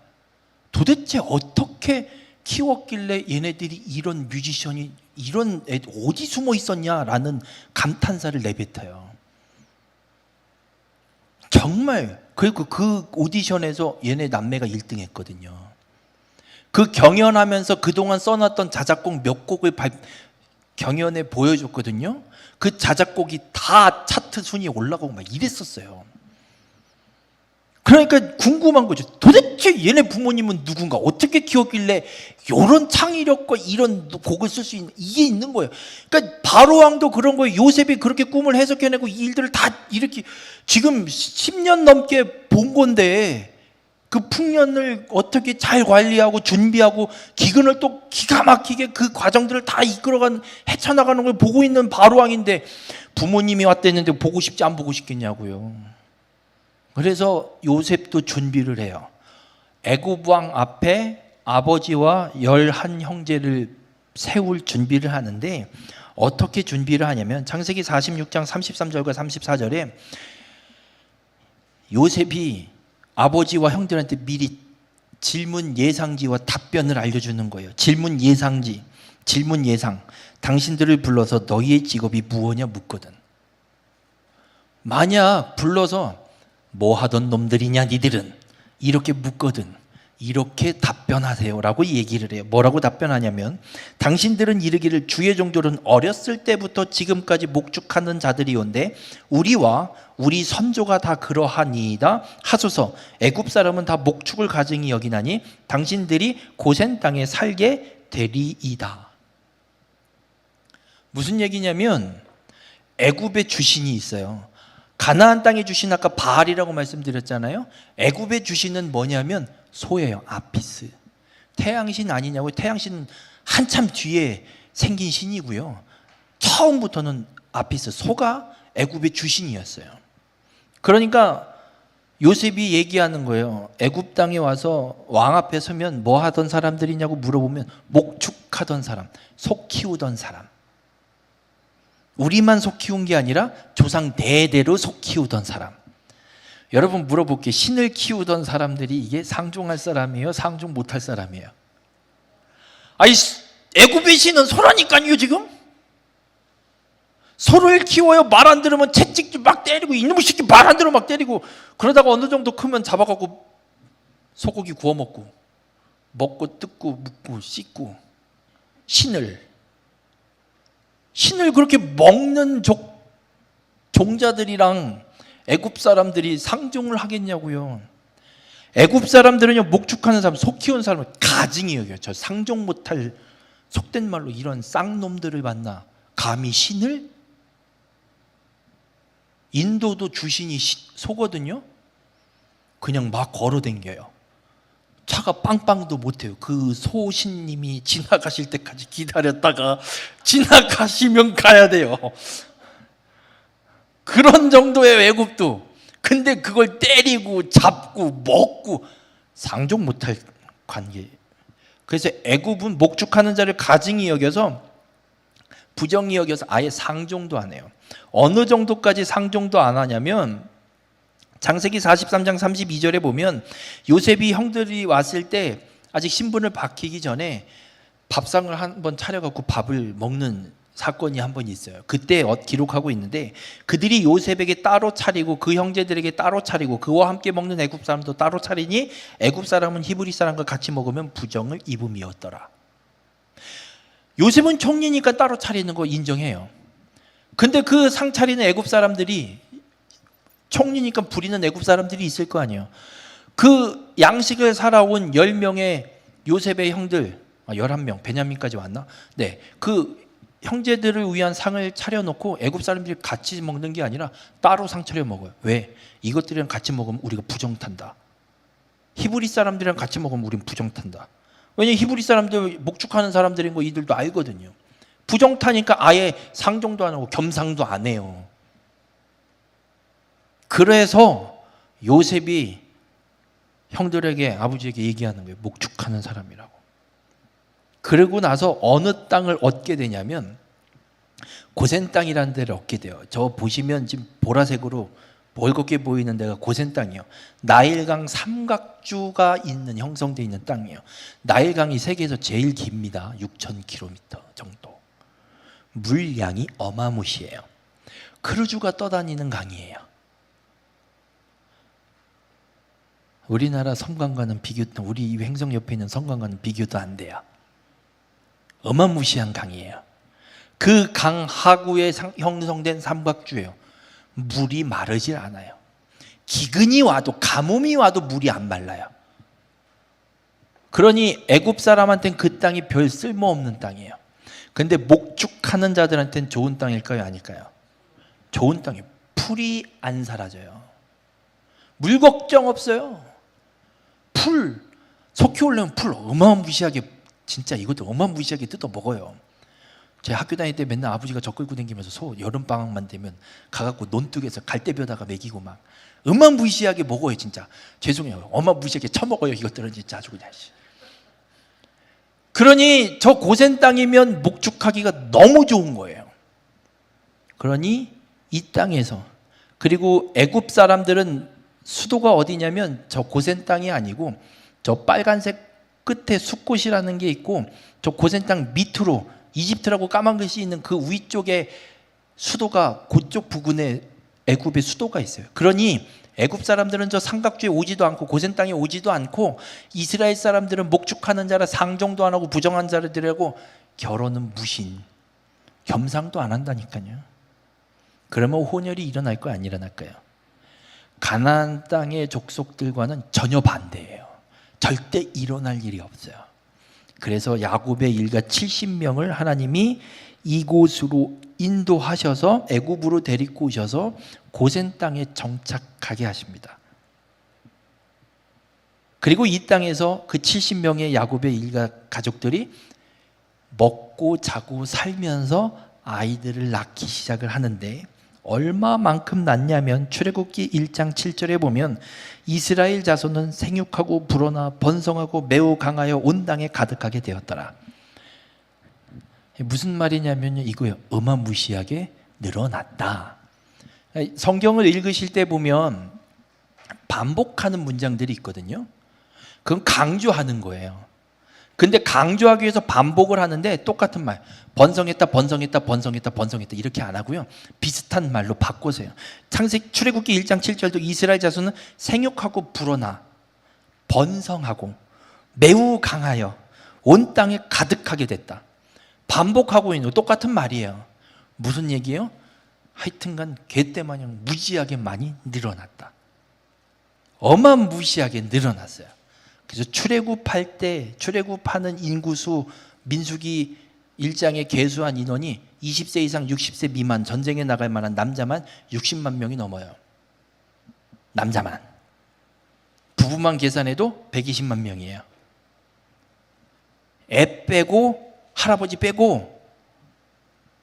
도대체 어떻게 키웠길래 얘네들이 이런 뮤지션이 이런 애 어디 숨어 있었냐라는 감탄사를 내뱉어요. 정말. 그리고 그 오디션에서 얘네 남매가 1등 했거든요. 그 경연하면서 그동안 써놨던 자작곡 몇 곡을 경연에 보여줬거든요. 그 자작곡이 다 차트 순위에 올라가고 막 이랬었어요. 그러니까 궁금한 거죠. 도대체 얘네 부모님은 누군가, 어떻게 키웠길래 이런 창의력과 이런 곡을 쓸 수 있는, 이게 있는 거예요. 그러니까 바로왕도 그런 거예요. 요셉이 그렇게 꿈을 해석해내고 이 일들을 다 이렇게 지금 10년 넘게 본 건데 그 풍년을 어떻게 잘 관리하고 준비하고 기근을 또 기가 막히게 그 과정들을 다 헤쳐나가는 걸 보고 있는 바로왕인데 부모님이 왔댔는데 보고 싶지 안 보고 싶겠냐고요. 그래서 요셉도 준비를 해요. 애굽 왕 앞에 아버지와 11형제를 세울 준비를 하는데 어떻게 준비를 하냐면 창세기 46장 33절과 34절에 요셉이 아버지와 형들한테 미리 질문 예상지와 답변을 알려주는 거예요. 질문 예상지, 질문 예상. 당신들을 불러서 너희의 직업이 무엇이냐 묻거든. 만약 불러서 뭐 하던 놈들이냐 니들은 이렇게 묻거든. 이렇게 답변하세요 라고 얘기를 해요. 뭐라고 답변하냐면 당신들은 이르기를 주의 종들은 어렸을 때부터 지금까지 목축하는 자들이온데 우리와 우리 선조가 다 그러하니이다 하소서. 애굽 사람은 다 목축을 가증히 여기나니 당신들이 고센 땅에 살게 되리이다. 무슨 얘기냐면 애굽의 주신이 있어요. 가나안 땅의 주신 아까 바알이라고 말씀드렸잖아요. 애굽의 주신은 뭐냐면 소예요. 아피스. 태양신 아니냐고. 태양신은 한참 뒤에 생긴 신이고요. 처음부터는 아피스, 소가 애굽의 주신이었어요. 그러니까 요셉이 얘기하는 거예요. 애굽 땅에 와서 왕 앞에 서면 뭐 하던 사람들이냐고 물어보면 목축하던 사람, 소 키우던 사람. 우리만 소 키운 게 아니라 조상 대대로 소 키우던 사람. 여러분 물어볼게요. 신을 키우던 사람들이 이게 상종할 사람이에요? 상종 못할 사람이에요? 아니 애굽의 신은 소라니까요. 지금 소를 키워요. 말 안 들으면 채찍 막 때리고 이놈의 새끼 말 안 들으면 막 때리고 그러다가 어느 정도 크면 잡아가고 소고기 구워 먹고 뜯고 묻고 씻고. 신을 그렇게 먹는 종자들이랑 애굽 사람들이 상종을 하겠냐고요. 애굽 사람들은요 목축하는 사람, 소 키우는 사람을 가증히 여겨요. 저 상종 못할 속된 말로 이런 쌍놈들을 만나 감히 신을? 인도도 주신이 소거든요. 그냥 막 걸어댕겨요. 차가 빵빵도 못해요. 그 소신님이 지나가실 때까지 기다렸다가 지나가시면 가야 돼요. 그런 정도의 애굽도. 근데 그걸 때리고 잡고 먹고 상종 못할 관계. 그래서 애굽은 목축하는 자를 가증히 여겨서 부정히 여겨서 아예 상종도 안 해요. 어느 정도까지 상종도 안 하냐면 창세기 43장 32절에 보면 요셉이 형들이 왔을 때 아직 신분을 밝히기 전에 밥상을 한번 차려갖고 밥을 먹는 사건이 한 번 있어요. 그때 기록하고 있는데 그들이 요셉에게 따로 차리고 그 형제들에게 따로 차리고 그와 함께 먹는 애굽 사람도 따로 차리니 애굽 사람은 히브리 사람과 같이 먹으면 부정을 입음이었더라. 요셉은 총리니까 따로 차리는 거 인정해요. 근데 그 상 차리는 애굽 사람들이 총리니까 부리는 애굽 사람들이 있을 거 아니에요. 그 양식을 살아온 10명의 요셉의 형들, 11명, 베냐민까지 왔나? 네, 그 형제들을 위한 상을 차려놓고 애굽 사람들이 같이 먹는 게 아니라 따로 상 차려 먹어요. 왜? 이것들이랑 같이 먹으면 우리가 부정탄다. 히브리 사람들이랑 같이 먹으면 우리는 부정탄다. 왜냐면 히브리 사람들 목축하는 사람들인 거 이들도 알거든요. 부정타니까 아예 상종도 안 하고 겸상도 안 해요. 그래서 요셉이 형들에게 아버지에게 얘기하는 거예요. 목축하는 사람이라고. 그러고 나서 어느 땅을 얻게 되냐면 고센 땅이라는 데를 얻게 돼요. 저 보시면 지금 보라색으로 멀겋게 보이는 데가 고센 땅이에요. 나일강 삼각주가 있는 형성되어 있는 땅이에요. 나일강이 세계에서 제일 깁니다. 6,000km 정도. 물량이 어마무시해요. 크루즈가 떠다니는 강이에요. 우리나라 섬광과는 비교도, 우리 이 횡성 옆에 있는 섬광과는 비교도 안 돼요. 어마무시한 강이에요. 그 강 하구에 형성된 삼각주예요. 물이 마르질 않아요. 기근이 와도 가뭄이 와도 물이 안 말라요. 그러니 애굽 사람한테는 그 땅이 별 쓸모없는 땅이에요. 근데 목축하는 자들한테는 좋은 땅일까요? 아닐까요? 좋은 땅이에요. 풀이 안 사라져요. 물 걱정 없어요. 풀, 속히 올라오면 풀 어마무시하게, 진짜 이것도 어마무시하게 뜯어 먹어요. 제 학교 다닐 때 맨날 아버지가 저 끌고 다니면서 소 여름방학만 되면 가갖고 논둑에서 갈대벼다가 먹이고 막 어마무시하게 먹어요. 진짜 죄송해요. 어마무시하게 처먹어요. 이것들은 진짜 아주 그냥. 그러니 저 고센 땅이면 목축하기가 너무 좋은 거예요. 그러니 이 땅에서, 그리고 애굽 사람들은 수도가 어디냐면 저 고센 땅이 아니고 저 빨간색 끝에 숫꽃이라는 게 있고 저 고센 땅 밑으로 이집트라고 까만 글씨 있는 그 위쪽에 수도가, 그쪽 부근에 애굽의 수도가 있어요. 그러니 애굽 사람들은 저 삼각주에 오지도 않고 고센 땅에 오지도 않고 이스라엘 사람들은 목축하는 자라 상종도 안 하고 부정한 자들하고 결혼은 무신, 겸상도 안 한다니까요. 그러면 혼혈이 일어날까요? 안 일어날까요? 가나안 땅의 족속들과는 전혀 반대예요. 절대 일어날 일이 없어요. 그래서 야곱의 일가 70명을 하나님이 이곳으로 인도하셔서 애굽으로 데리고 오셔서 고센 땅에 정착하게 하십니다. 그리고 이 땅에서 그 70명의 야곱의 일가 가족들이 먹고 자고 살면서 아이들을 낳기 시작을 하는데, 얼마만큼 낳냐면 출애굽기 1장 7절에 보면 이스라엘 자손은 생육하고 불어나 번성하고 매우 강하여 온 땅에 가득하게 되었더라. 무슨 말이냐면요, 이거예요. 어마무시하게 늘어났다. 성경을 읽으실 때 보면 반복하는 문장들이 있거든요. 그건 강조하는 거예요. 근데 강조하기 위해서 반복을 하는데 똑같은 말, 번성했다, 번성했다, 번성했다, 번성했다 이렇게 안 하고요, 비슷한 말로 바꿔서요. 출애굽기 1장 7절도 이스라엘 자손은 생육하고 불어나 번성하고 매우 강하여 온 땅에 가득하게 됐다. 반복하고 있는 똑같은 말이에요. 무슨 얘기예요? 하여튼간 개떼마냥 무지하게 많이 늘어났다. 어마무시하게 늘어났어요. 그래서 출애굽할 때 출애굽하는 인구수 민수기 1장에 계수한 인원이 20세 이상 60세 미만 전쟁에 나갈 만한 남자만 60만 명이 넘어요. 남자만. 부부만 계산해도 120만 명이에요. 애 빼고 할아버지 빼고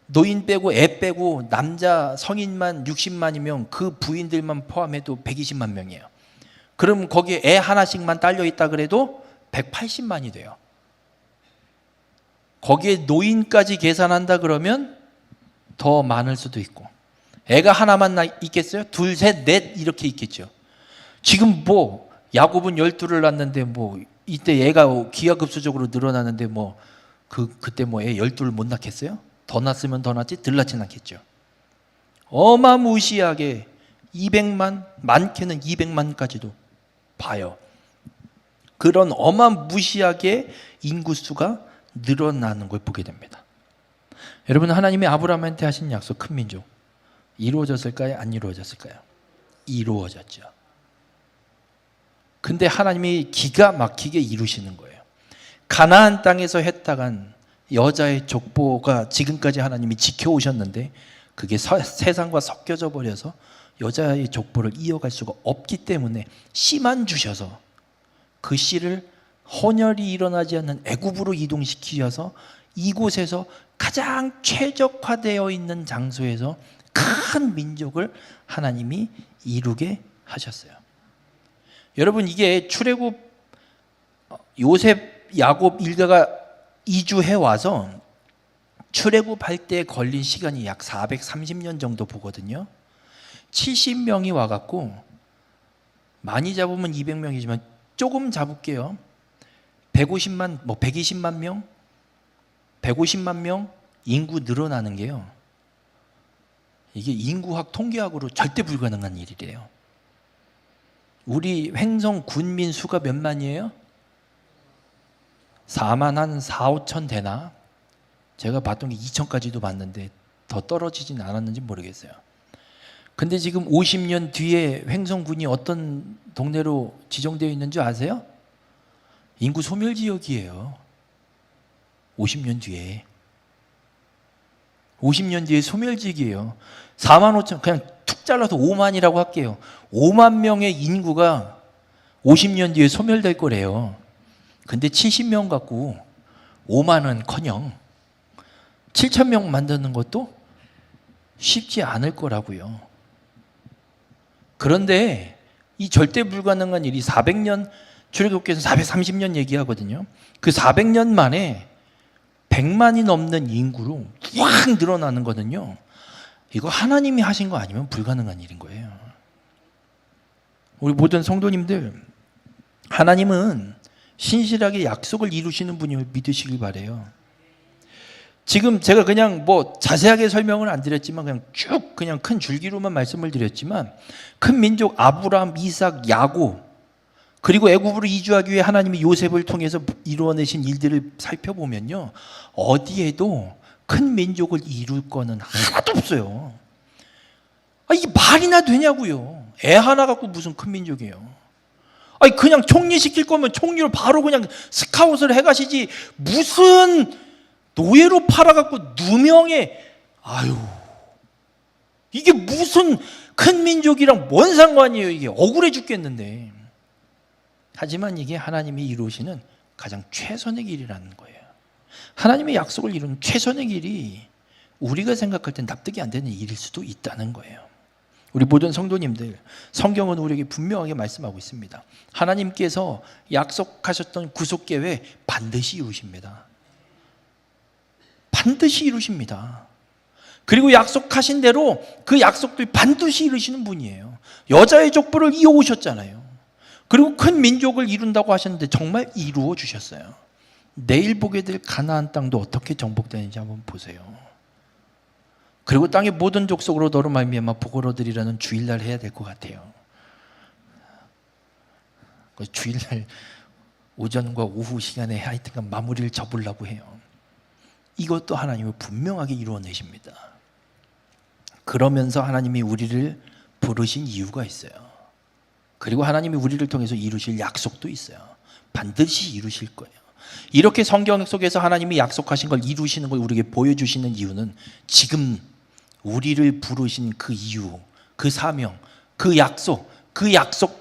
노인 빼고 애 빼고 남자 성인만 60만이면 그 부인들만 포함해도 120만 명이에요. 그럼 거기에 애 하나씩만 딸려 있다 그래도 180만이 돼요. 거기에 노인까지 계산한다 그러면 더 많을 수도 있고, 애가 하나만 있겠어요? 둘, 셋, 넷 이렇게 있겠죠. 지금 뭐 야곱은 12를 낳았는데 뭐 이때 애가 기하급수적으로 늘어나는데 뭐 그때 뭐 애 12를 못 낳겠어요? 더 낳았으면 더 낳지 덜 낳진 않겠죠. 어마무시하게 200만, 많게는 200만까지도 봐요. 그런 어마무시하게 인구수가 늘어나는 걸 보게 됩니다. 여러분, 하나님이 아브라함한테 하신 약속, 큰 민족 이루어졌을까요? 안 이루어졌을까요? 이루어졌죠. 근데 하나님이 기가 막히게 이루시는 거예요. 가나안 땅에서 했다간 여자의 족보가 지금까지 하나님이 지켜오셨는데 그게 세상과 섞여져 버려서 여자의 족보를 이어갈 수가 없기 때문에 씨만 주셔서 그 씨를 혼혈이 일어나지 않는 애굽으로 이동시키셔서 이곳에서 가장 최적화되어 있는 장소에서 큰 민족을 하나님이 이루게 하셨어요. 여러분, 이게 출애굽 요셉 야곱 일가가 이주해 와서 출애굽할 때 걸린 시간이 약 430년 정도 보거든요. 70명이 와갖고 많이 잡으면 200명이지만 조금 잡을게요. 150만, 120만 명, 150만 명 인구 늘어나는 게요. 이게 인구학 통계학으로 절대 불가능한 일이래요. 우리 횡성 군민 수가 몇 만이에요? 4만 한 4, 5천 되나? 제가 봤던 게 2천까지도 봤는데 더 떨어지진 않았는지 모르겠어요. 근데 지금 50년 뒤에 횡성군이 어떤 동네로 지정되어 있는 줄 아세요? 인구 소멸 지역이에요. 50년 뒤에. 50년 뒤에 소멸 지역이에요. 4만 5천, 그냥 툭 잘라서 5만이라고 할게요. 5만 명의 인구가 50년 뒤에 소멸될 거래요. 근데 70명 갖고 5만은 커녕 7,000명 만드는 것도 쉽지 않을 거라고요. 그런데 이 절대 불가능한 일이 400년, 출애굽기에서 430년 얘기하거든요. 그 400년 만에 100만이 넘는 인구로 확 늘어나는 거는요, 이거 하나님이 하신 거 아니면 불가능한 일인 거예요. 우리 모든 성도님들, 하나님은 신실하게 약속을 이루시는 분임을 믿으시길 바래요. 지금 제가 그냥 자세하게 설명을 안 드렸지만 그냥 쭉 그냥 큰 줄기로만 말씀을 드렸지만, 큰 민족 아브라함, 이삭, 야곱, 그리고 애굽으로 이주하기 위해 하나님이 요셉을 통해서 이루어내신 일들을 살펴보면요, 어디에도 큰 민족을 이룰 거는 하나도 없어요. 이게 말이나 되냐고요. 애 하나 갖고 무슨 큰 민족이에요. 그냥 총리시킬 거면 총리를 바로 그냥 스카웃을 해가시지, 무슨 노예로 팔아갖고 누명에, 이게 무슨 큰 민족이랑 뭔 상관이에요. 이게 억울해 죽겠는데. 하지만 이게 하나님이 이루시는 가장 최선의 길이라는 거예요. 하나님의 약속을 이루는 최선의 길이 우리가 생각할 땐 납득이 안 되는 일일 수도 있다는 거예요. 우리 모든 성도님들, 성경은 우리에게 분명하게 말씀하고 있습니다. 하나님께서 약속하셨던 구속 계획 반드시 이루십니다. 반드시 이루십니다. 그리고 약속하신 대로 그 약속도 반드시 이루시는 분이에요. 여자의 족보를 이어오셨잖아요. 그리고 큰 민족을 이룬다고 하셨는데 정말 이루어 주셨어요. 내일 보게 될 가나안 땅도 어떻게 정복되는지 한번 보세요. 그리고 땅의 모든 족속으로 너로 말미암아 복을 얻으리라는 주일날 해야 될 것 같아요. 주일날 오전과 오후 시간에 하여튼간 마무리를 접으려고 해요. 이것도 하나님은 분명하게 이루어내십니다. 그러면서 하나님이 우리를 부르신 이유가 있어요. 그리고 하나님이 우리를 통해서 이루실 약속도 있어요. 반드시 이루실 거예요. 이렇게 성경 속에서 하나님이 약속하신 걸 이루시는 걸 우리에게 보여주시는 이유는 지금 우리를 부르신 그 이유, 그 사명, 그 약속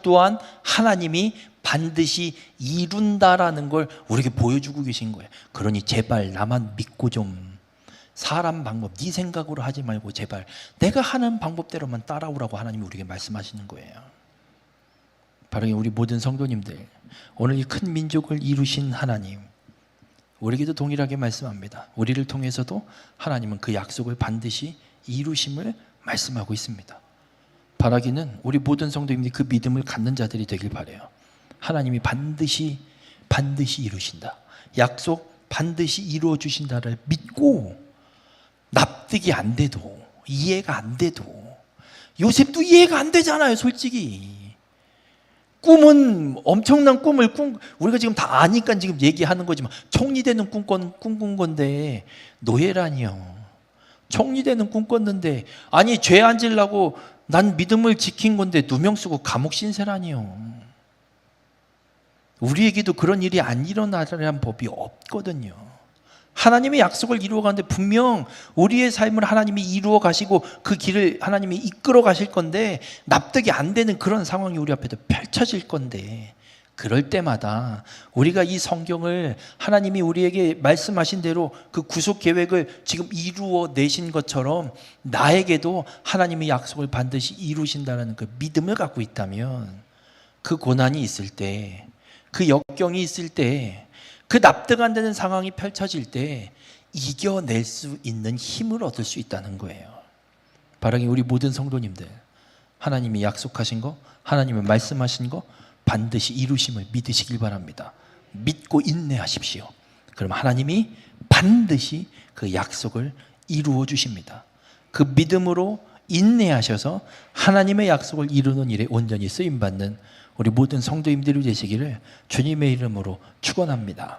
또한 하나님이 반드시 이룬다라는 걸 우리에게 보여주고 계신 거예요. 그러니 제발 나만 믿고 좀 사람 방법, 네 생각으로 하지 말고 제발 내가 하는 방법대로만 따라오라고 하나님이 우리에게 말씀하시는 거예요. 바로 우리 모든 성도님들, 오늘 이 큰 민족을 이루신 하나님, 우리에게도 동일하게 말씀합니다. 우리를 통해서도 하나님은 그 약속을 반드시 이루심을 말씀하고 있습니다. 바라기는 우리 모든 성도님들이 그 믿음을 갖는 자들이 되길 바라요. 하나님이 반드시 이루신다. 약속 반드시 이루어 주신다를 믿고 납득이 안 돼도, 이해가 안 돼도, 요셉도 이해가 안 되잖아요, 솔직히. 꿈은 엄청난 꿈을 우리가 지금 다 아니까 지금 얘기하는 거지만 총리되는 꿈꾼 건데 노예라니요. 총리되는 꿈 꿨는데, 아니 죄 안 지려고 난 믿음을 지킨 건데 누명 쓰고 감옥 신세라니요. 우리에게도 그런 일이 안 일어나라는 법이 없거든요. 하나님의 약속을 이루어가는데 분명 우리의 삶을 하나님이 이루어 가시고 그 길을 하나님이 이끌어 가실 건데 납득이 안 되는 그런 상황이 우리 앞에도 펼쳐질 건데, 그럴 때마다 우리가 이 성경을 하나님이 우리에게 말씀하신 대로 그 구속 계획을 지금 이루어 내신 것처럼 나에게도 하나님의 약속을 반드시 이루신다는 그 믿음을 갖고 있다면, 그 고난이 있을 때, 그 역경이 있을 때, 그 납득 안 되는 상황이 펼쳐질 때 이겨낼 수 있는 힘을 얻을 수 있다는 거예요. 바라기 우리 모든 성도님들, 하나님이 약속하신 거, 하나님이 말씀하신 거 반드시 이루심을 믿으시길 바랍니다. 믿고 인내하십시오. 그럼 하나님이 반드시 그 약속을 이루어 주십니다. 그 믿음으로 인내하셔서 하나님의 약속을 이루는 일에 온전히 쓰임받는 우리 모든 성도님들이 되시기를 주님의 이름으로 축원합니다.